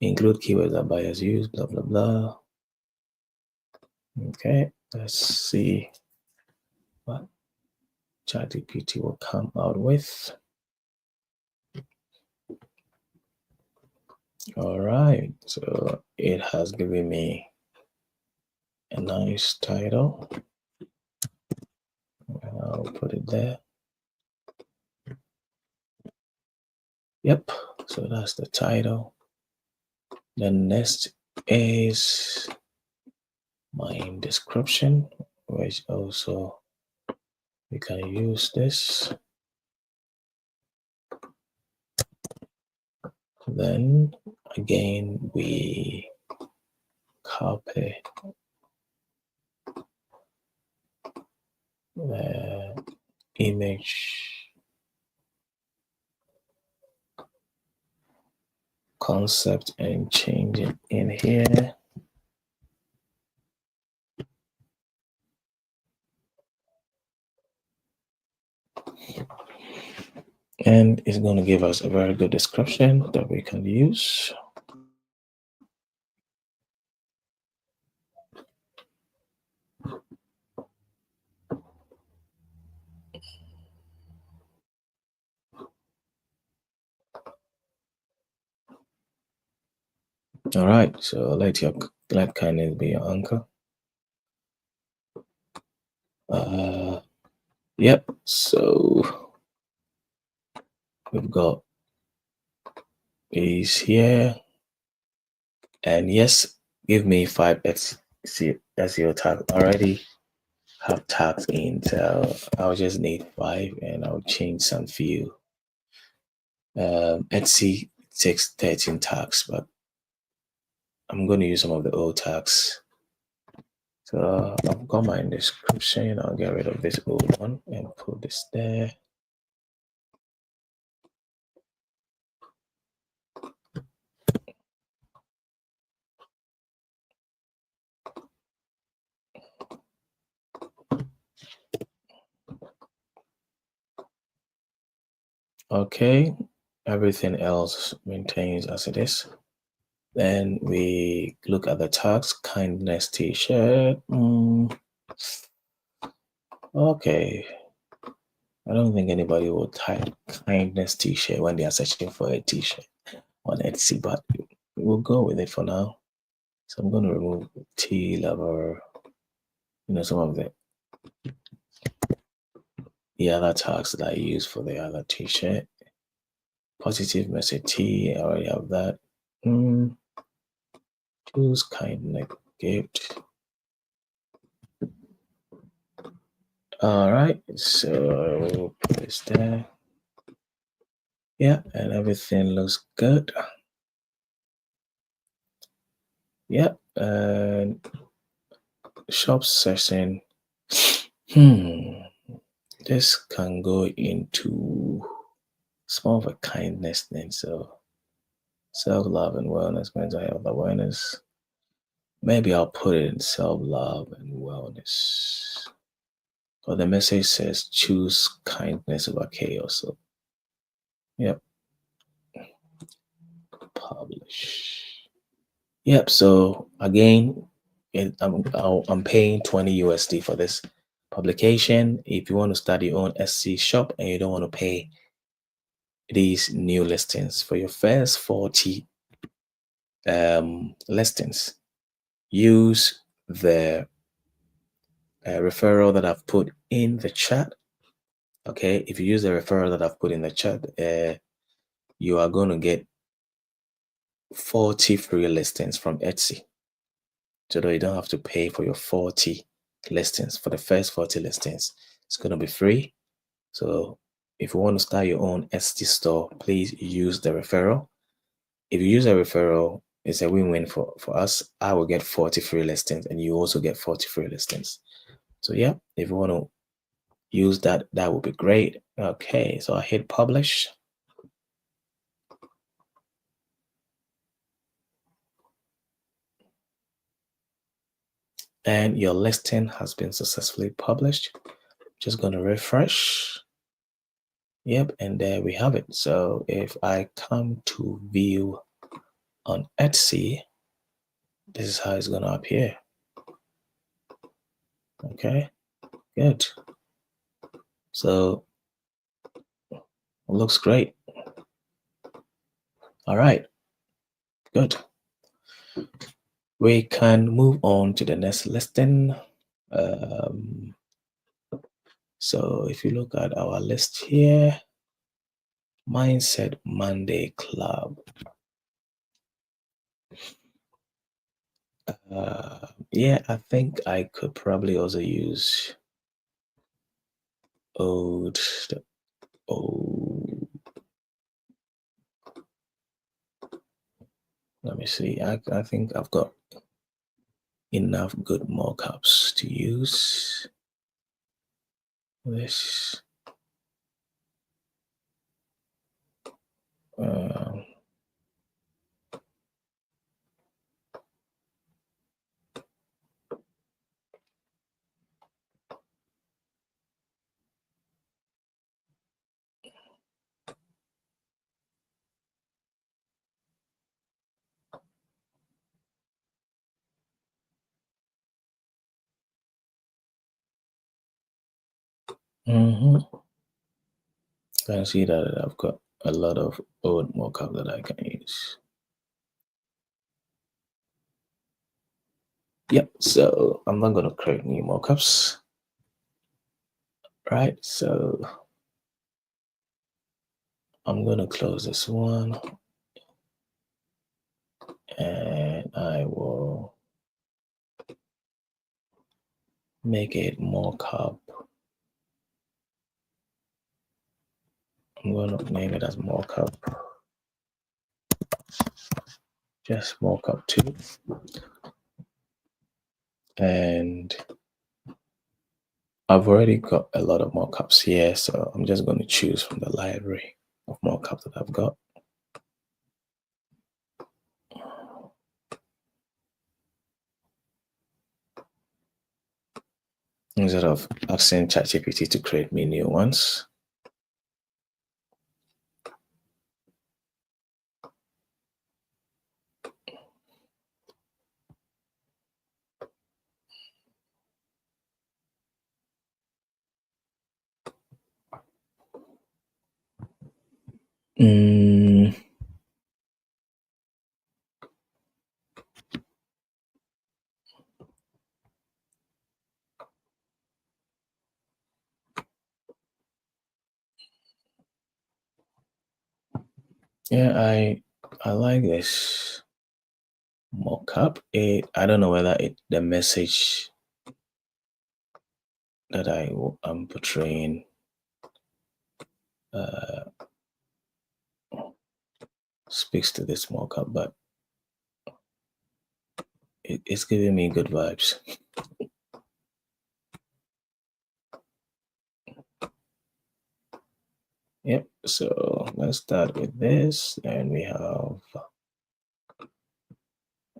Include keywords that buyers use, blah, blah, blah. Okay, let's see what ChatGPT will come out with. All right, so it has given me a nice title. I'll put it there. Yep, so that's the title. Then next is my description, which also we can use this. Then again, we copy the image concept and change it in here. And it's going to give us a very good description that we can use. All right, so let kindness be your anchor. Yep, so we've got these here. And yes, give me 5 SEO tags. Already have tags in, so I'll just need 5 and I'll change some few. Etsy takes 13 tags, but I'm going to use some of the old tags. So I've got my description. I'll get rid of this old one and put this there. Okay, everything else maintains as it is. Then we look at the tags. Kindness t-shirt. Okay, I don't think anybody will type kindness t-shirt when they are searching for a t-shirt on Etsy, but we'll go with it for now. So I'm going to remove tea lover, some of the other tags that I use for the other t-shirt. Positive message tea, I already have that. Choose kindness gift. All right, so we'll put this there. Yeah, and everything looks good. Yeah, and shop session. this can go into, it's more of a kindness thing. So self-love and wellness, mental health awareness. Maybe I'll put it in self-love and wellness. But the message says choose kindness over chaos. So yep, publish. Yep. So again, I'm paying 20 USD for this publication. If you want to start your own SC shop and you don't want to pay these new listings for your first 40 listings, use the referral that I've put in the chat. Okay, if you use the referral that I've put in the chat, you are going to get 40 free listings from Etsy. So that you don't have to pay for your 40 listings. For the first 40 listings, it's going to be free. So if you want to start your own Etsy store, please use the referral. If you use a referral, it's a win-win for us. I will get 40 free listings and you also get 40 free listings. So yeah, if you want to use that, that would be great. Okay, so I hit publish. And your listing has been successfully published. Just going to refresh. Yep, and there we have it. So if I come to view on Etsy, this is how it's going to appear. Okay, good. So it looks great. All right, good. We can move on to the next listing. So if you look at our list here, Mindset Monday Club. Yeah, I think I could probably also use old. Let me see. I think I've got enough good mockups to use. This. Can see that I've got a lot of old mockup that I can use. Yep, so I'm not going to create new mockups. Right, so I'm going to close this one and I will make it mockup. I'm going to name it as mockup. Just mockup 2. And I've already got a lot of mockups here, so I'm just going to choose from the library of mockups that I've got. Instead of asking ChatGPT to create me new ones. Yeah, I like this mockup. I don't know whether the message that I'm portraying speaks to this mockup, but it's giving me good vibes. Yep. So let's start with this. And we have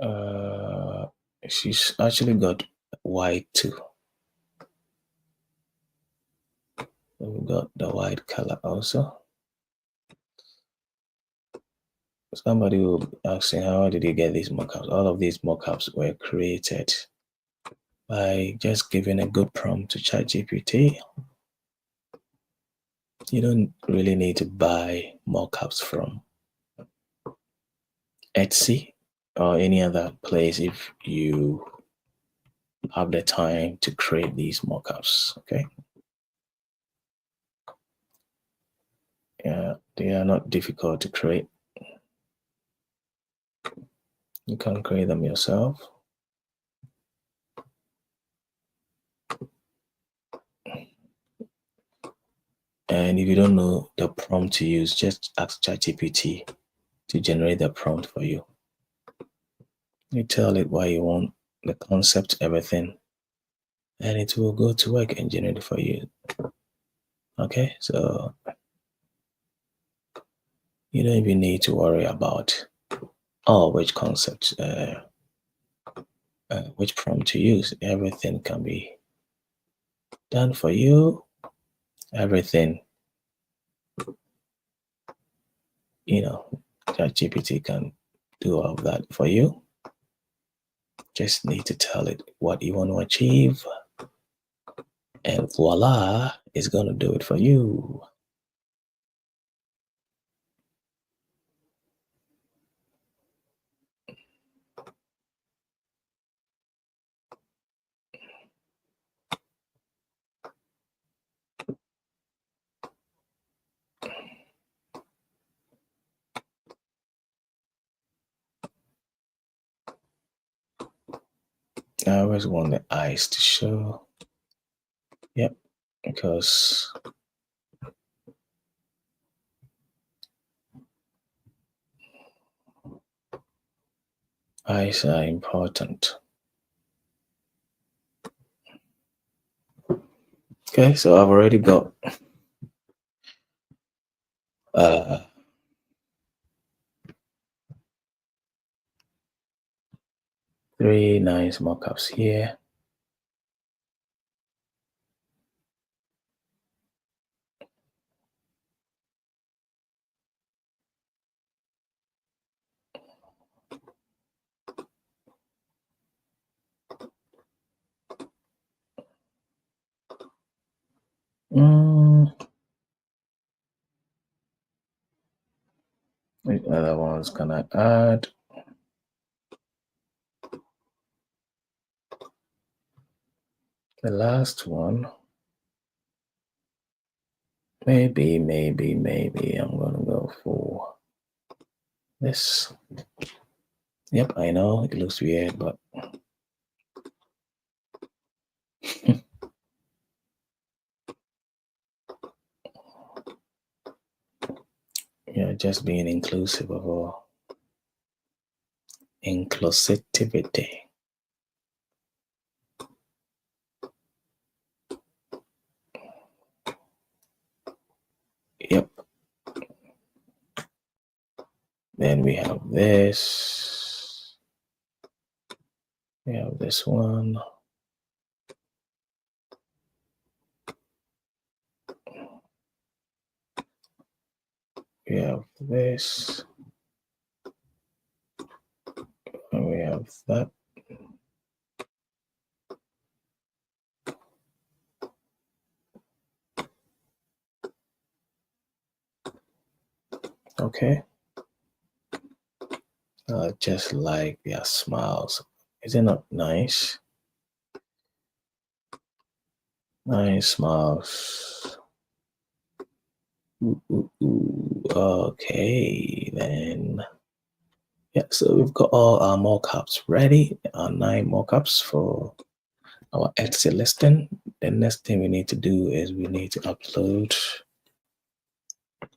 uh she's actually got white too. So we got the white color also. Somebody will be asking, how did you get these mockups? All of these mockups were created by just giving a good prompt to ChatGPT. You don't really need to buy mockups from Etsy or any other place if you have the time to create these mockups. Okay. Yeah, they are not difficult to create. You can create them yourself. And if you don't know the prompt to use, just ask ChatGPT to generate the prompt for you. You tell it what you want, the concept, everything, and it will go to work and generate it for you. Okay, so you don't even need to worry about which concept, which prompt to use. Everything can be done for you. Everything, ChatGPT can do all of that for you. Just need to tell it what you want to achieve, and voila, it's going to do it for you. I always want the eyes to show. Yep, because eyes are important. Okay, so I've already got uh 3 nice mockups here. Which other ones can I add? The last one. Maybe I'm gonna go for this. Yep, I know it looks weird, but yeah, just being inclusive of all inclusivity. Yep. Then we have this. We have this one. We have this. And we have that. Okay. Just like their smiles. Is it not nice? Nice smiles. Ooh. Okay, then. Yeah, so we've got all our mockups ready, our 9 mockups for our Etsy listing. The next thing we need to do is we need to upload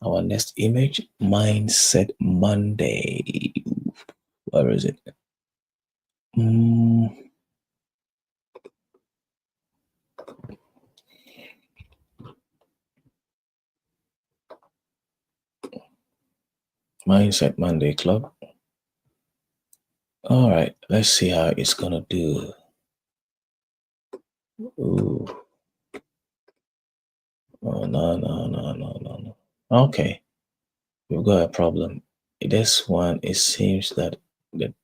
our next image, Mindset Monday. Where is it? Mindset Monday Club. All right, let's see how it's gonna do. Ooh. Oh no, no, no, no, no, no. Okay, we've got a problem. This one, it seems that the,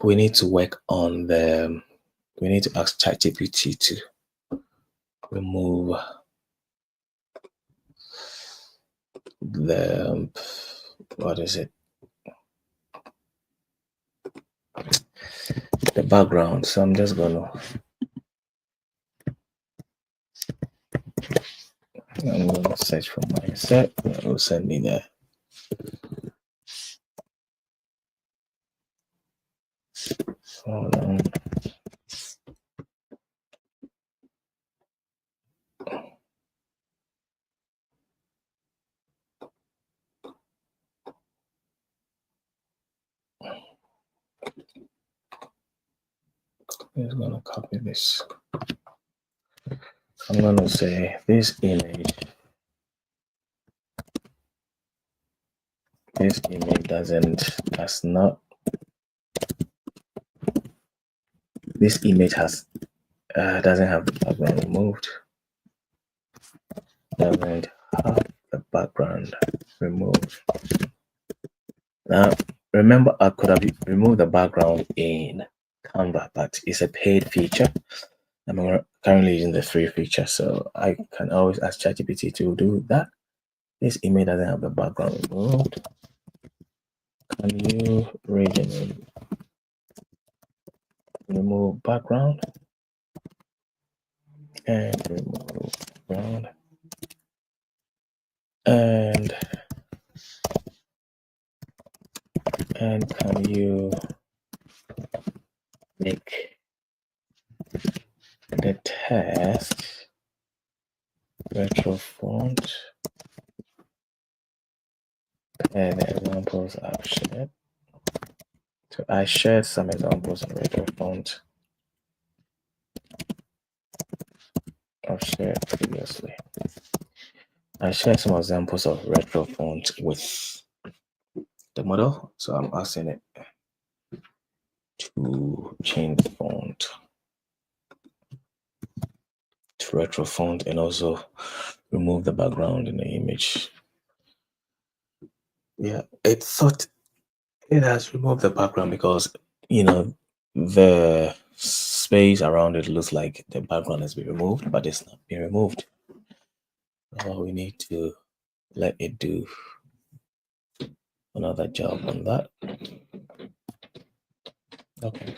we need to work on the. We need to ask ChatGPT to remove the what is it? The background. So I'm gonna search for mindset. It will send me there. Hold on. I'm just gonna copy this. I'm gonna say this image does not this image has doesn't have the background removed. Doesn't have the background removed. Now remember, I could have removed the background in Canva, but it's a paid feature. I'm currently using the free feature, so I can always ask ChatGPT to do that. This image doesn't have the background removed. Can you remove background and remove background and can you make the text retro font and the examples I've shared? So I shared some examples in retro font I've shared previously. I shared some examples of retro font with the model, so I'm asking it to change the font to retro font and also remove the background in the image. Yeah, it thought it has removed the background because the space around it looks like the background has been removed, but it's not been removed. So we need to let it do another job on that. Okay.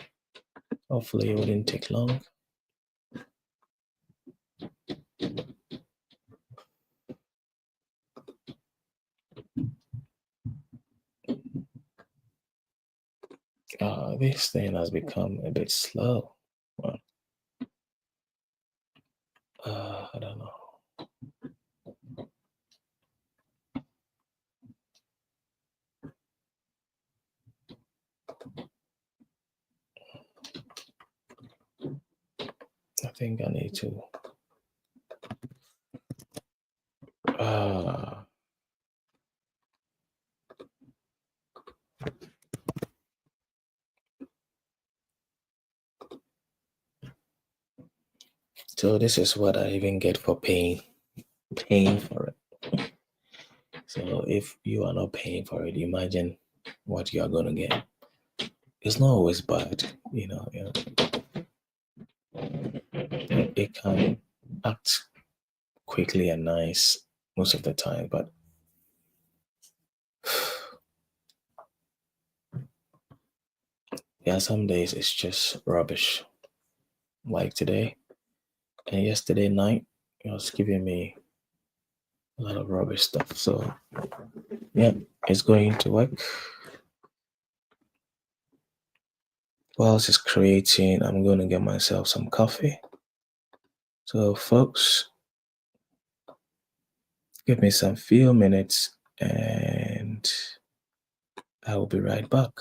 Hopefully it wouldn't take long. This thing has become a bit slow. Well, I don't know. I think I need to. So this is what I even get for paying for it. So if you are not paying for it, imagine what you are going to get. It's not always bad, it can act quickly and nice most of the time, but yeah, some days it's just rubbish. Like today and yesterday night, it was giving me a lot of rubbish stuff. So yeah, it's going to work. Whilst it's creating, I'm going to get myself some coffee. So folks, give me some few minutes and I will be right back.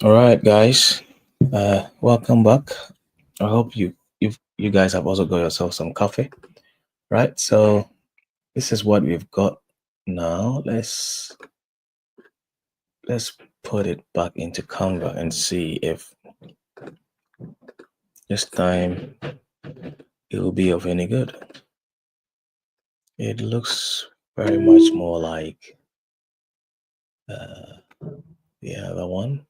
All right, guys. Welcome back. I hope you guys have also got yourself some coffee, right? So this is what we've got now. Let's put it back into Canva and see if this time it will be of any good. It looks very much more like uh, the other one.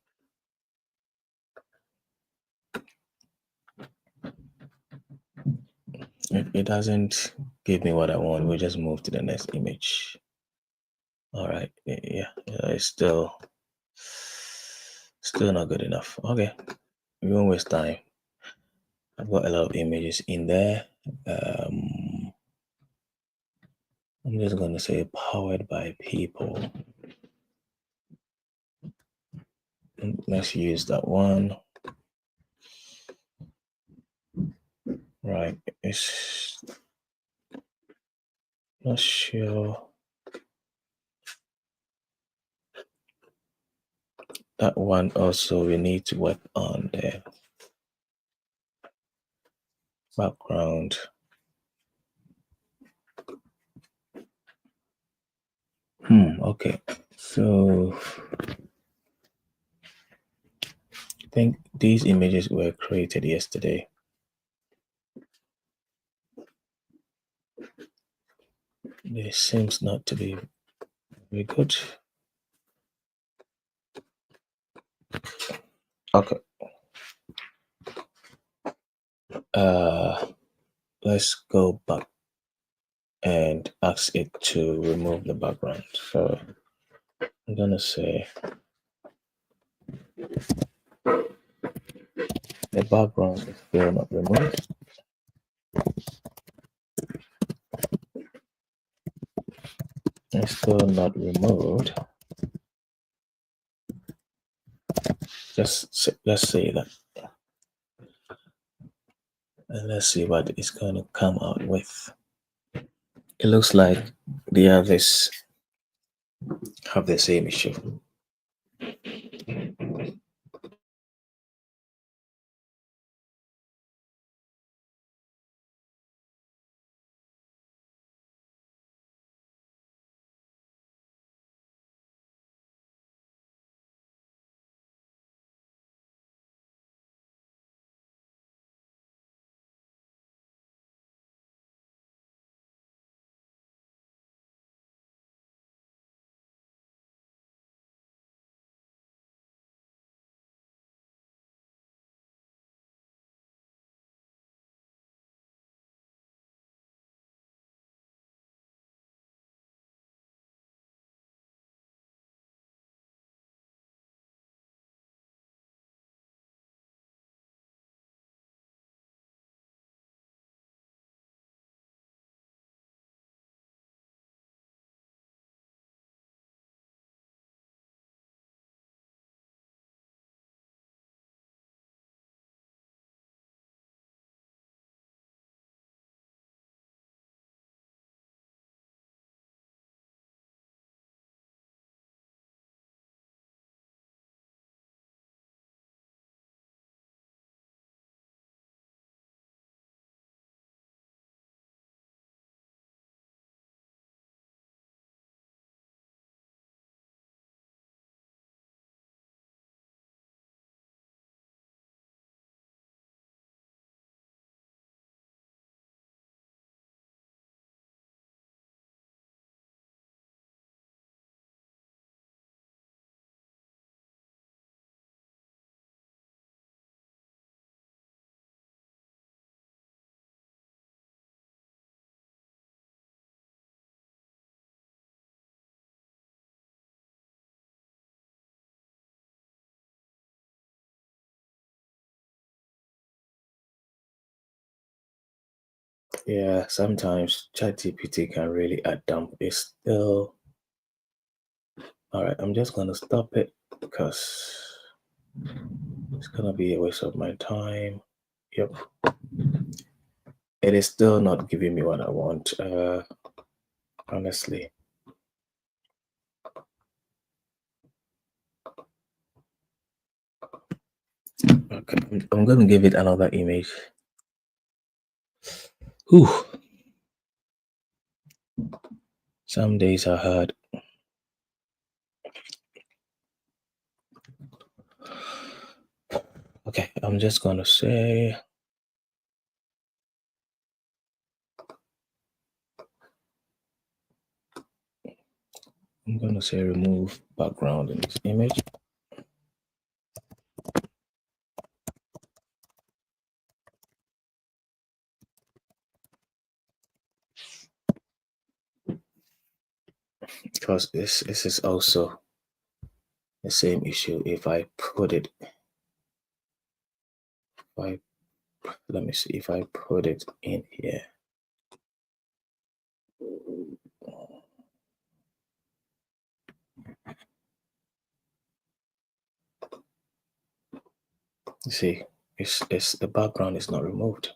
It doesn't give me what I want. We'll just move to the next image. All right. Yeah, it's still not good enough. Okay. We won't waste time. I've got a lot of images in there. I'm just going to say powered by people. Let's use that one. Right. It's not sure. That one also we need to work on the background. Okay. So I think these images were created yesterday. They seems not to be very good. Okay. Let's go back and ask it to remove the background. So I'm gonna say the background is still not removed. It's still not removed. Let's say that, and let's see what it's going to come out with. It looks like the others have the same issue. Yeah, sometimes ChatGPT can really add dump. It's still all right. I'm just gonna stop it because it's gonna be a waste of my time. Yep, it is still not giving me what I want. Honestly. Okay, I'm going to give it another image. Whew. Some days are hard. Okay, I'm just going to say remove background in this image. Because this is also the same issue. If I put it, let me see, if I put it in here, you see, it's the background is not removed.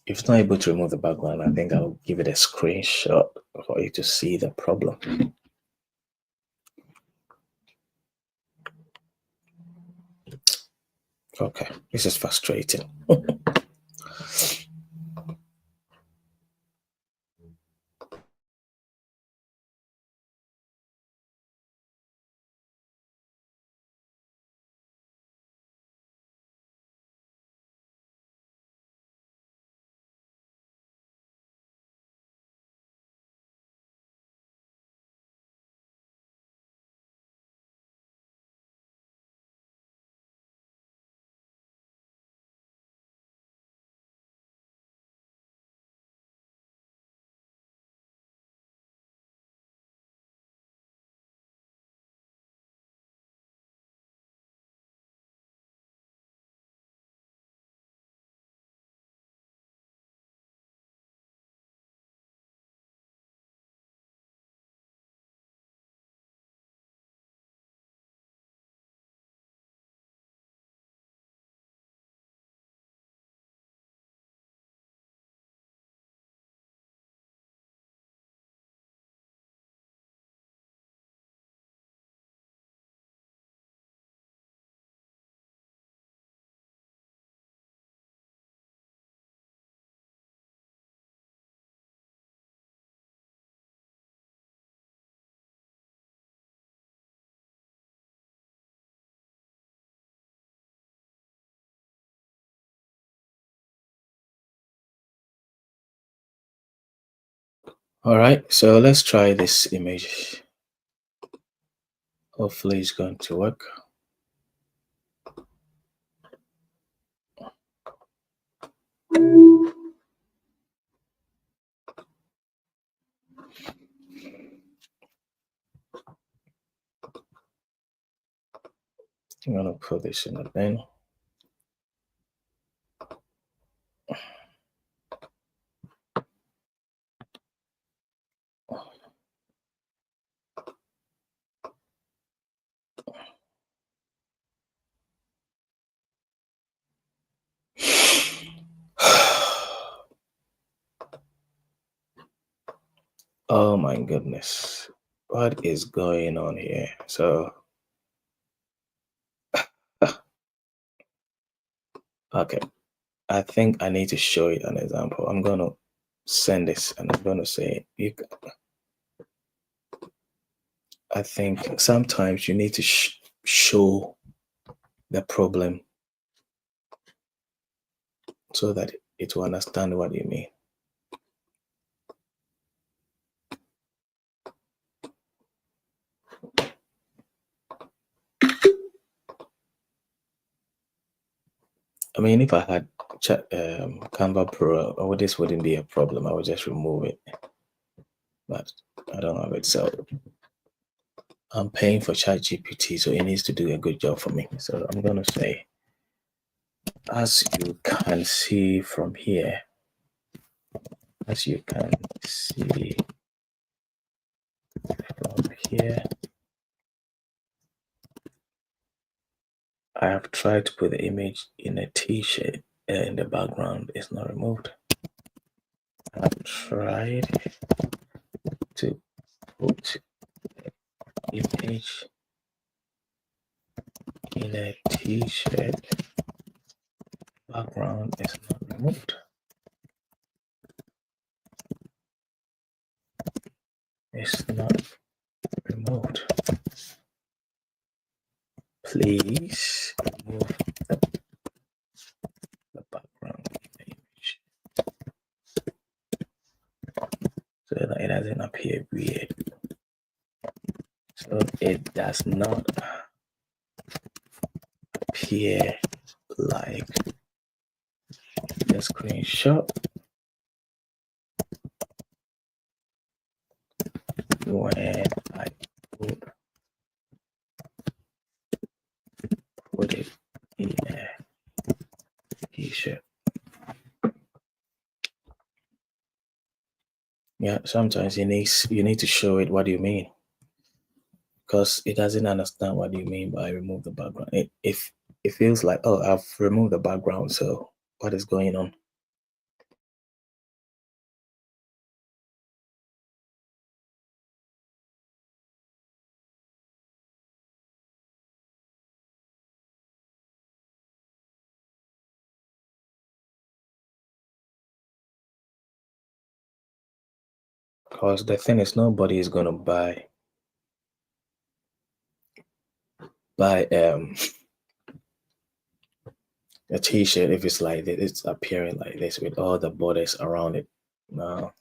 If it's not able to remove the background, I think I'll give it a screenshot for you to see the problem. Okay, this is frustrating. All right, so let's try this image. Hopefully it's going to work. I'm gonna put this in the bin. Oh my goodness. What is going on here? So, okay. I think I need to show you an example. I'm going to send this and I'm going to say, I think sometimes you need to show the problem so that it will understand what you mean. I mean, if I had Canva Pro, this wouldn't be a problem. I would just remove it. But I don't have it. So I'm paying for ChatGPT, so it needs to do a good job for me. So I'm going to say, as you can see from here, as you can see from here, I have tried to put the image in a t-shirt and the background is not removed. I've tried to put image in a t-shirt background is not removed. It's not removed. Please remove the background image so that it doesn't appear weird. So it does not appear like the screenshot when I put it in a t-shirt. Yeah, sometimes you need to show it what do you mean, because it doesn't understand what you mean by remove the background. If it feels like, oh, I've removed the background, so what is going on? Because the thing is, nobody is gonna buy a t-shirt if it's like this, it's appearing like this with all the borders around it. No.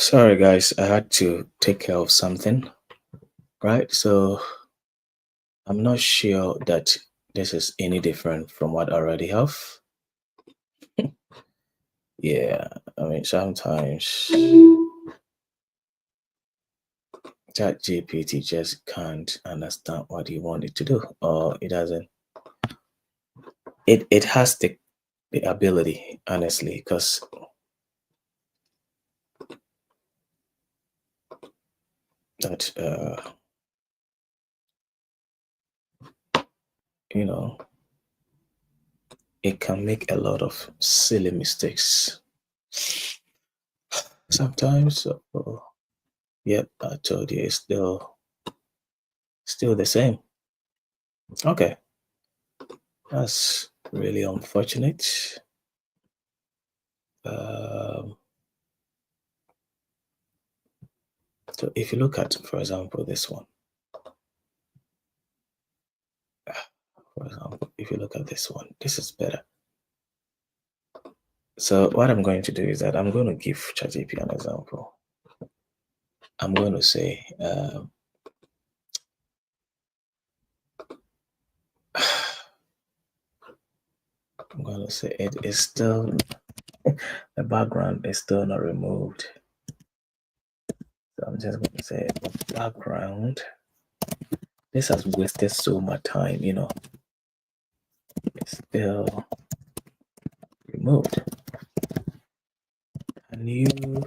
Sorry, guys, I had to take care of something, right? So I'm not sure that this is any different from what I already have. Yeah, I mean, sometimes Chat GPT just can't understand what you want it to do, or it doesn't. It has the ability, honestly, because that you know it can make a lot of silly mistakes sometimes. So, yep, I told you it's still the same. Okay, that's really unfortunate. Um, so if you look at, for example, this one, for example, if you look at this one, this is better. So what I'm going to do is that I'm going to give ChatGPT an example. I'm going to say, I'm going to say it is still, the background is still not removed. So I'm just going to say the background. This has wasted so much time, it's still removed. Can you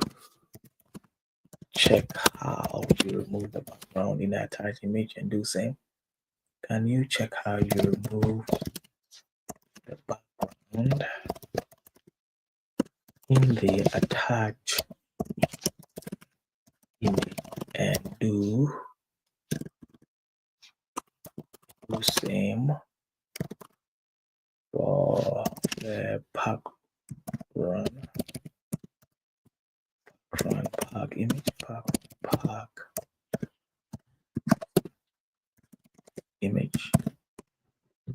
check how you remove the background in the attached image and do same? Can you check how you remove the background in the attached image and do same for the background park image park image.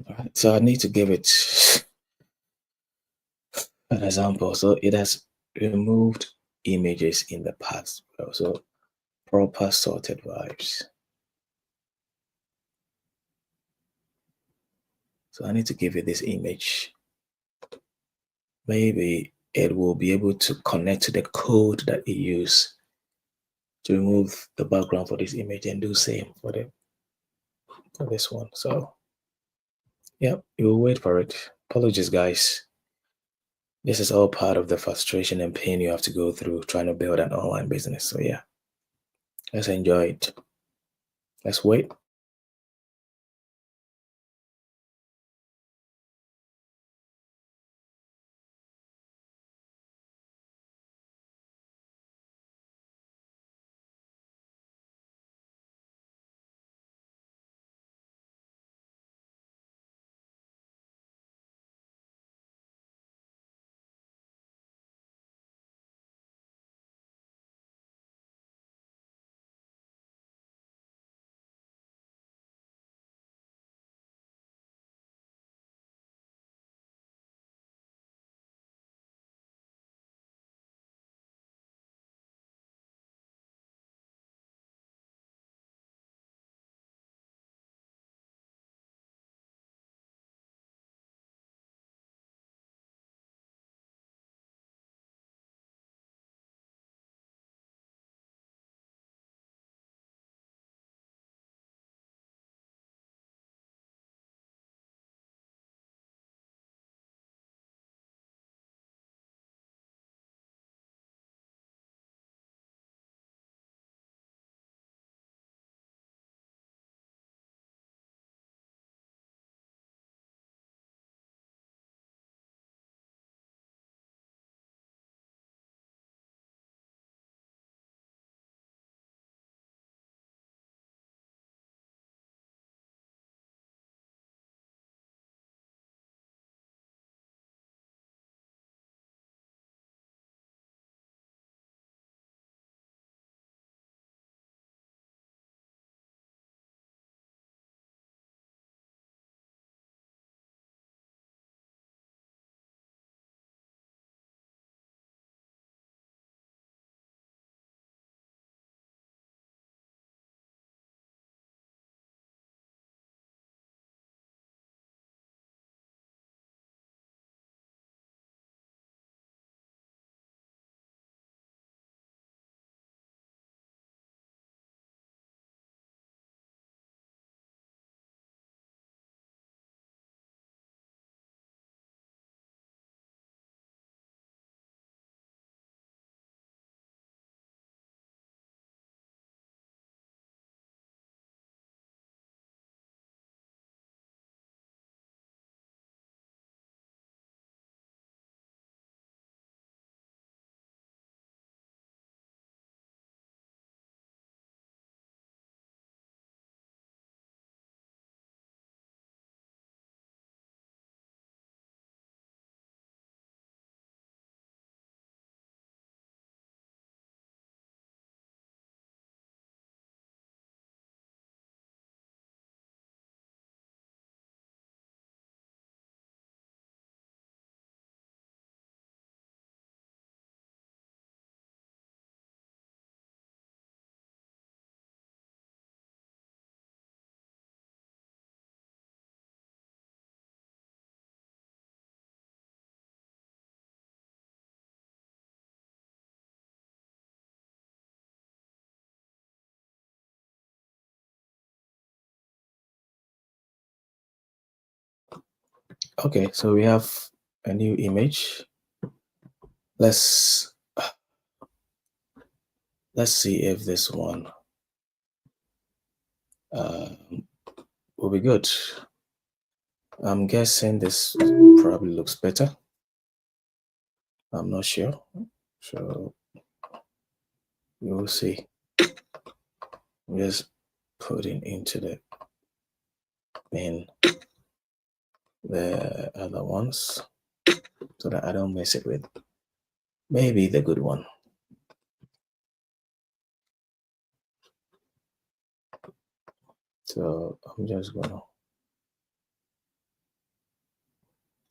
All right, so I need to give it an example. So it has removed images in the past. So proper sorted vibes. So I need to give it this image. Maybe it will be able to connect to the code that it used to remove the background for this image and do same for this one. So yeah, you will wait for it. Apologies, guys. This is all part of the frustration and pain you have to go through trying to build an online business. So yeah, let's enjoy it. Let's wait. Okay, so we have a new image. Let's let's see if this one um, will be good. I'm guessing this probably looks better. I'm not sure. So we will see. I'm just putting into the bin the other ones so that I don't mess it with maybe the good one. So I'm just gonna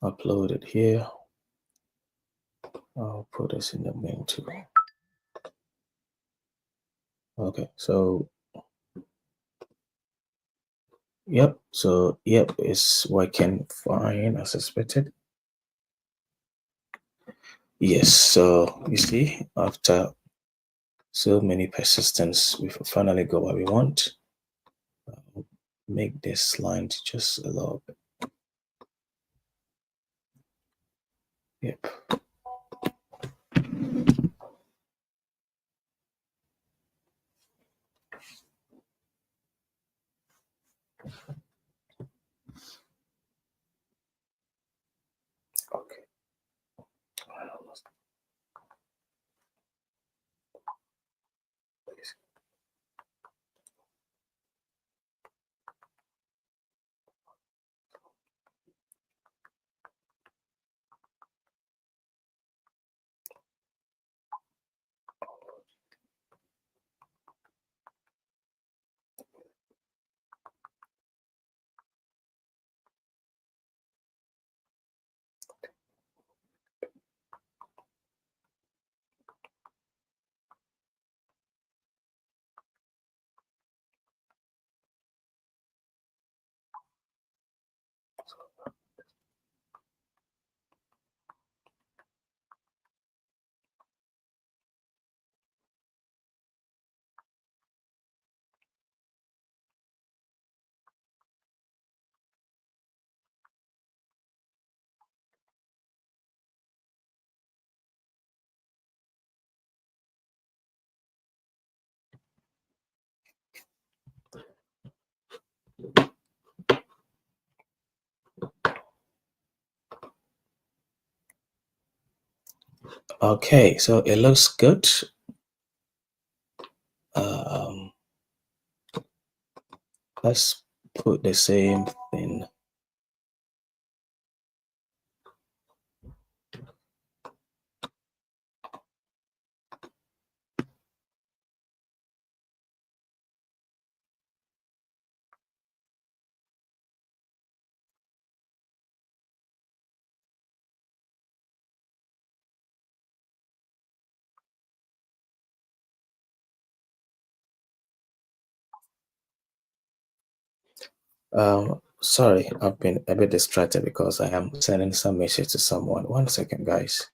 upload it here. I'll put this in the main too. Okay, so yep, so yep, it's working fine as expected. Yes, so you see, after so many persistence, we finally got what we want. Make this line just a little bit. Yep. Okay. Okay, so it looks good. Um, let's put the same thing. Sorry, I've been a bit distracted because I am sending some message to someone. 1 second, guys.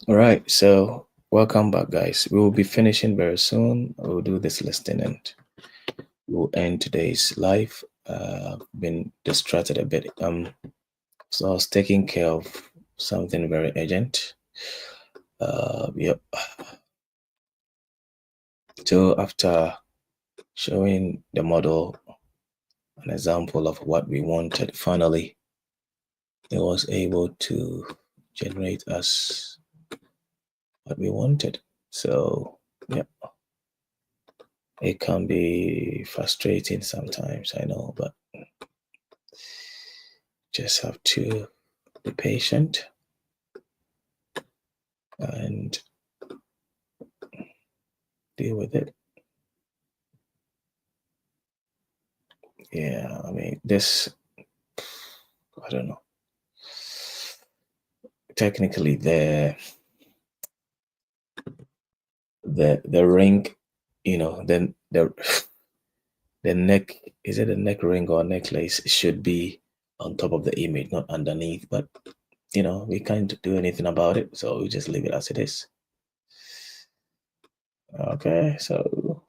All right, so welcome back, guys. We will be finishing very soon. We'll do this listing and we'll end today's live. Been distracted a bit. So I was taking care of something very urgent. Yep. So after showing the model an example of what we wanted, finally, it was able to generate us what we wanted. So, yeah, it can be frustrating sometimes, I know, but just have to be patient and deal with it. Yeah, I mean, this, I don't know. Technically, the ring, then the neck, is it a neck ring or necklace, should be on top of the image, not underneath. But we can't do anything about it, so we just leave it as it is. Okay, so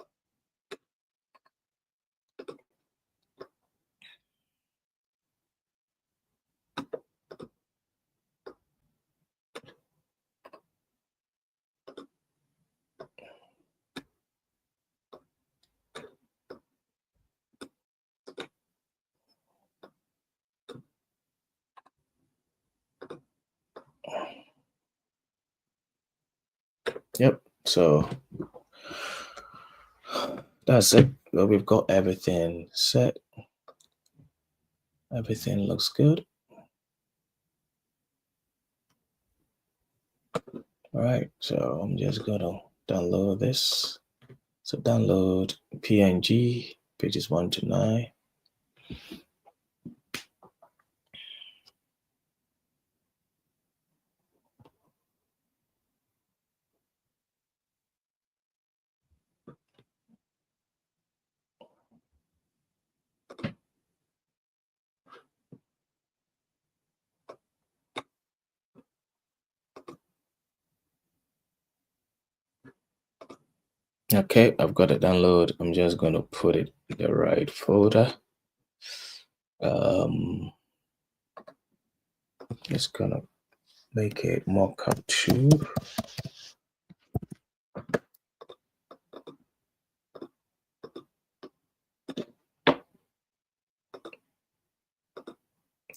yep. So that's it. Well, we've got everything set. Everything looks good. All right, so I'm just gonna download this. So download PNG pages 1 to 9. Okay, I've got it download. I'm just gonna put it in the right folder. Just gonna make it mockup 2.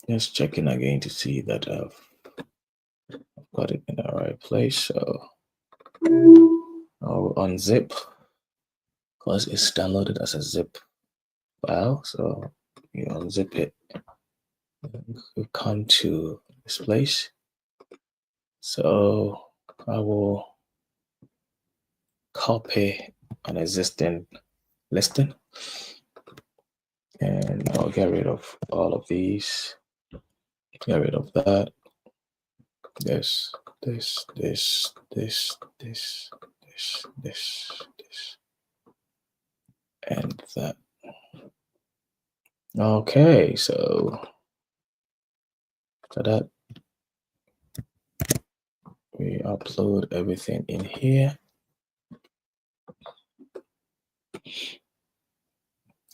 Just checking again to see that I've got it in the right place. So I'll unzip because it's downloaded as a zip file. So you unzip it. We come to this place. So I will copy an existing listing and I'll get rid of all of these. Get rid of that. This, this, and that. Okay, so that we upload everything in here.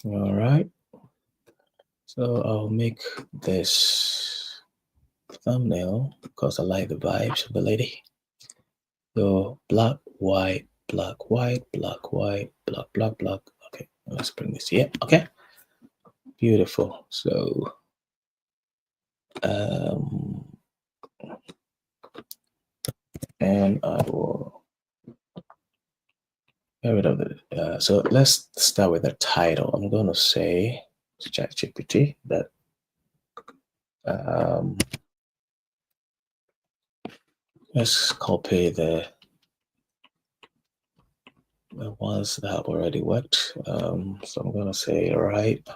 All right. So I'll make this thumbnail because I like the vibes of the lady. So black, white, black, white, black, white, black, black, black. Okay, let's bring this here. Okay, beautiful. So and I will get rid of it. So let's start with the title. I'm going to say to ChatGPT that let's copy the ones that have already worked. So I'm going to say write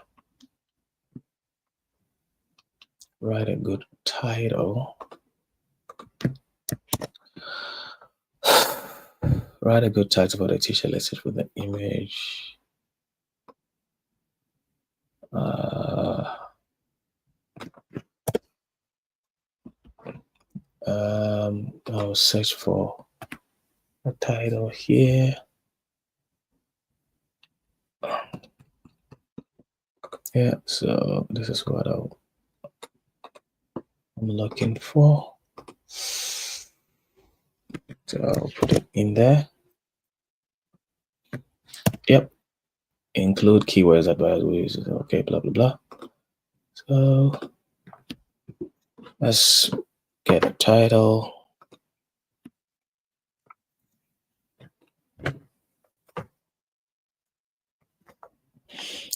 a good title. Write a good title for the t-shirt listed with the image. I'll search for a title here. Yeah, so this is what I'm looking for. So I'll put it in there. Yep. Include keywords advice. Okay, blah blah blah. So let's get a title.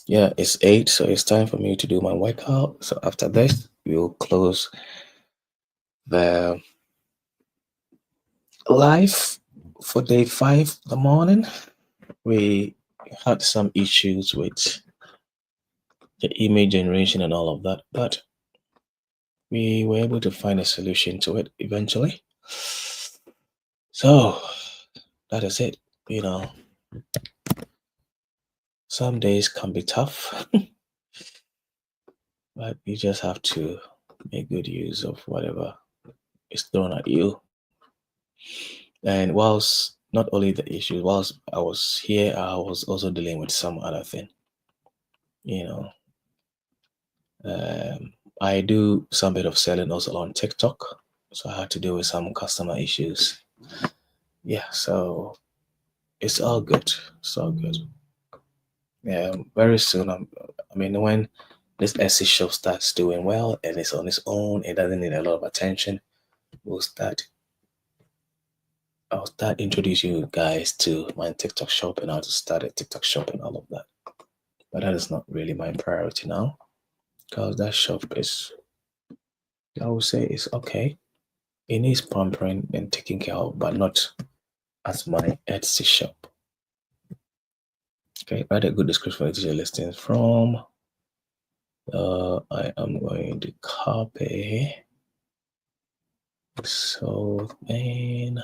Yeah, it's 8, so it's time for me to do my workout. So after this, we'll close the live for day 5 in the morning. We had some issues with the image generation and all of that, but we were able to find a solution to it eventually. So that is it. You know, some days can be tough, but you just have to make good use of whatever is thrown at you. And whilst not only the issue, whilst I was here, I was also dealing with some other thing. You know, I do some bit of selling also on TikTok, so I had to deal with some customer issues. Yeah, so it's all good. It's all good. Yeah, very soon. I mean, when this Etsy shop starts doing well and it's on its own, it doesn't need a lot of attention. We'll start. I'll start introducing you guys to my TikTok shop and how to start a TikTok shop and all of that. But that is not really my priority now, because that shop is, I would say, is okay. It needs pampering and taking care of, but not as my Etsy shop. Okay, write a good description for your listings from. I am going to copy. So main,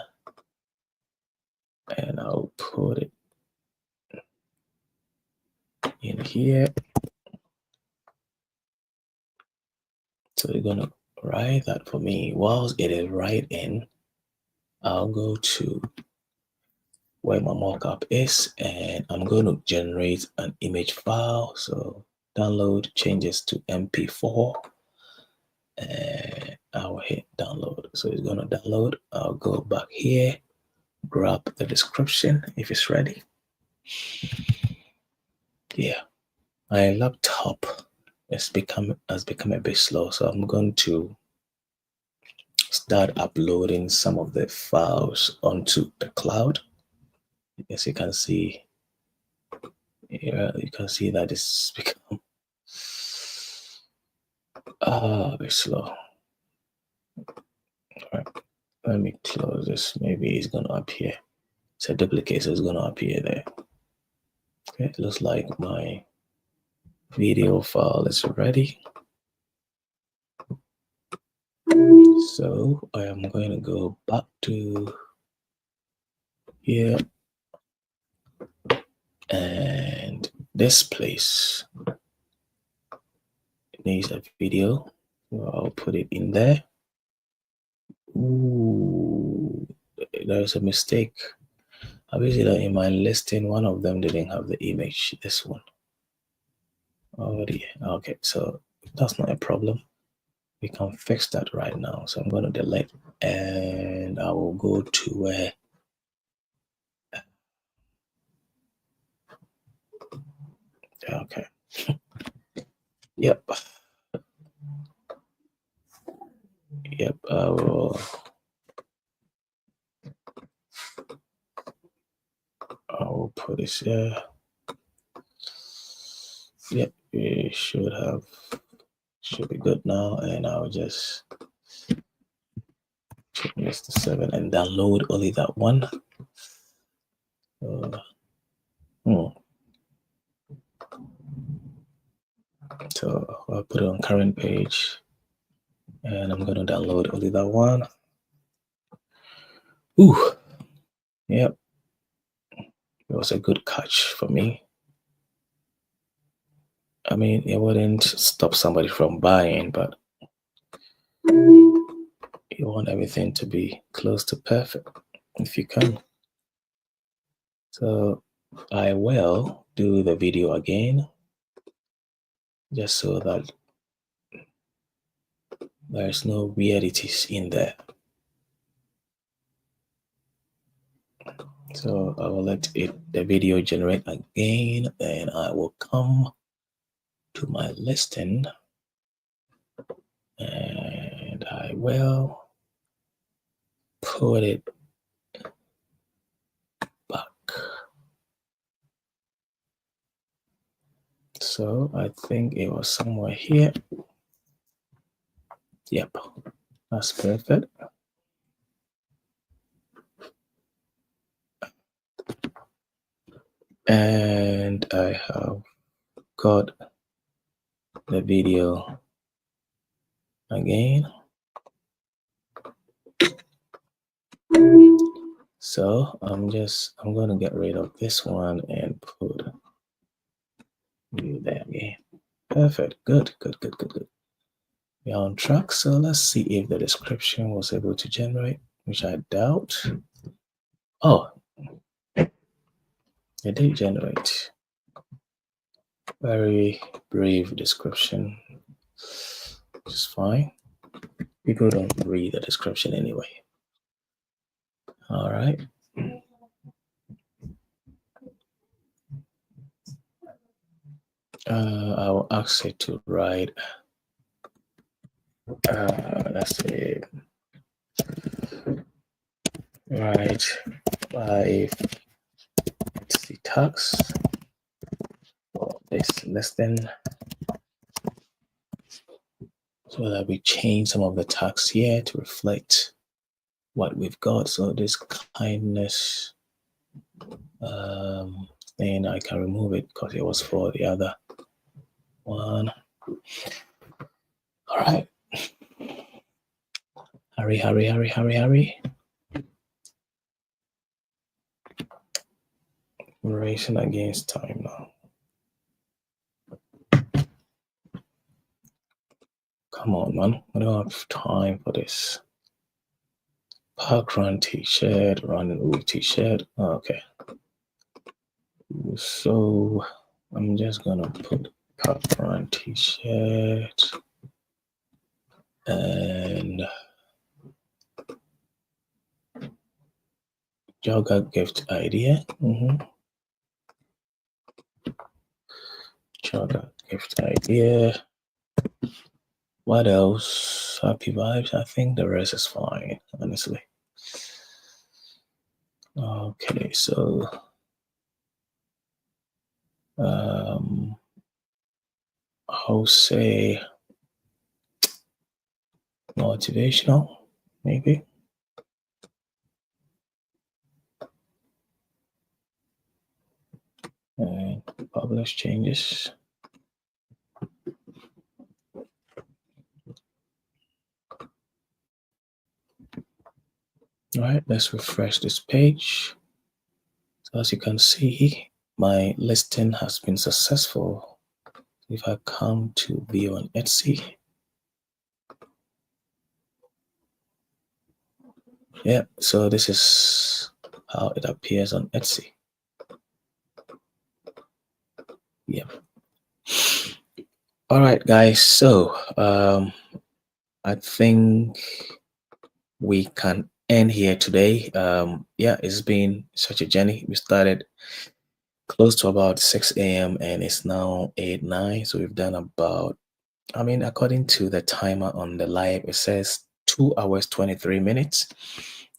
and I'll put it in here. So you're gonna write that for me. Whilst it is writing, I'll go to where my mockup is and I'm going to generate an image file. So download changes to MP4 and I'll hit download. So it's going to download. I'll go back here, grab the description if it's ready. Yeah, my laptop has become a bit slow, so I'm going to start uploading some of the files onto the cloud. As you can see, yeah, you can see that it's become a bit slow. All right, let me close this. Maybe it's gonna appear. It's a duplicate, so it's gonna appear there. Okay, it looks like my video file is ready. So I am going to go back to here and this place needs a video. So I'll put it in there. Ooh, there's a mistake. Obviously, that in my listing, one of them didn't have the image. This one already. Okay, so that's not a problem. We can fix that right now. So I'm going to delete and I will go to where okay. Yep. Yep. I will put this here. Yep, we should be good now, and I'll just change this to 7 and download only that one. So I'll put it on current page, and I'm gonna download only that one. Ooh, yep, it was a good catch for me. I mean, it wouldn't stop somebody from buying, but You want everything to be close to perfect if you can. So I will do the video again just so that there's no weirdities in there. So I will let the video generate again, and I will come to my listing and I will put it back. So I think it was somewhere here. Yep, that's perfect. And I have got the video again. So I'm going to get rid of this one and put view there again. Perfect. Good. We're on track. So let's see if the description was able to generate, which I doubt. Oh, it did generate. Very brief description, which is fine. People don't read the description anyway. All right. I will ask it to write. Let's say write 5 Etsy tags for this listing, so that we change some of the tags here to reflect what we've got. So this kindness thing, I can remove it because it was for the other one. All right. Hurry. We're racing against time now. Come on, man. I don't have time for this. Park run t-shirt, running with t-shirt. Okay. So I'm just gonna put park run t-shirt and jogger gift idea. Jogger gift idea. What else? Happy vibes. I think the rest is fine, honestly. Okay, so I'll say motivational, maybe. And publish changes. All right, let's refresh this page. So as you can see, my listing has been successful. If I come to view on Etsy, yeah, so this is how it appears on Etsy. Yep. All right, guys. So I think we can end here today. Yeah, it's been such a journey. We started close to about 6 a.m. and it's now 8-9. So we've done about, according to the timer on the live, it says 2 hours 23 minutes.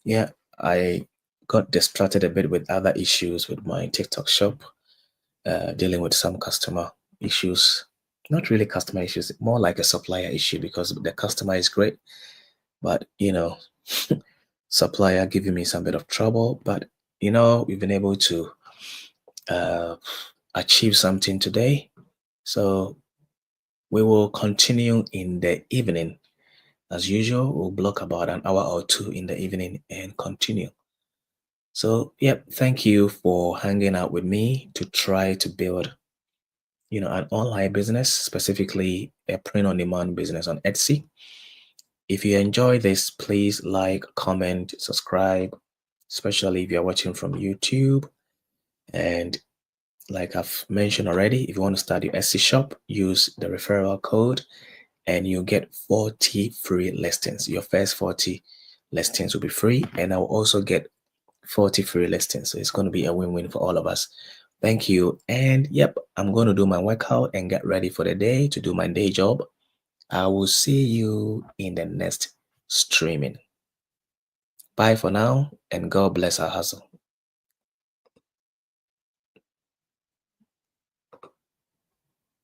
Yeah, I got distracted a bit with other issues with my TikTok shop, dealing with some customer issues. Not really customer issues, more like a supplier issue, because the customer is great, but supplier giving me some bit of trouble. But we've been able to achieve something today. So we will continue in the evening. As usual, we'll block about an hour or two in the evening and continue. So, yep, thank you for hanging out with me to try to build, an online business, specifically a print-on-demand business on Etsy. If you enjoy this, please like, comment, subscribe, especially if you're watching from YouTube. And like I've mentioned already, if you want to start your Etsy shop, use the referral code and you get 40 free listings. Your first 40 listings will be free, and I will also get 40 free listings. So it's going to be a win-win for all of us. Thank you. And yep, I'm going to do my workout and get ready for the day to do my day job. I will see you in the next streaming. Bye for now, and God bless our hustle.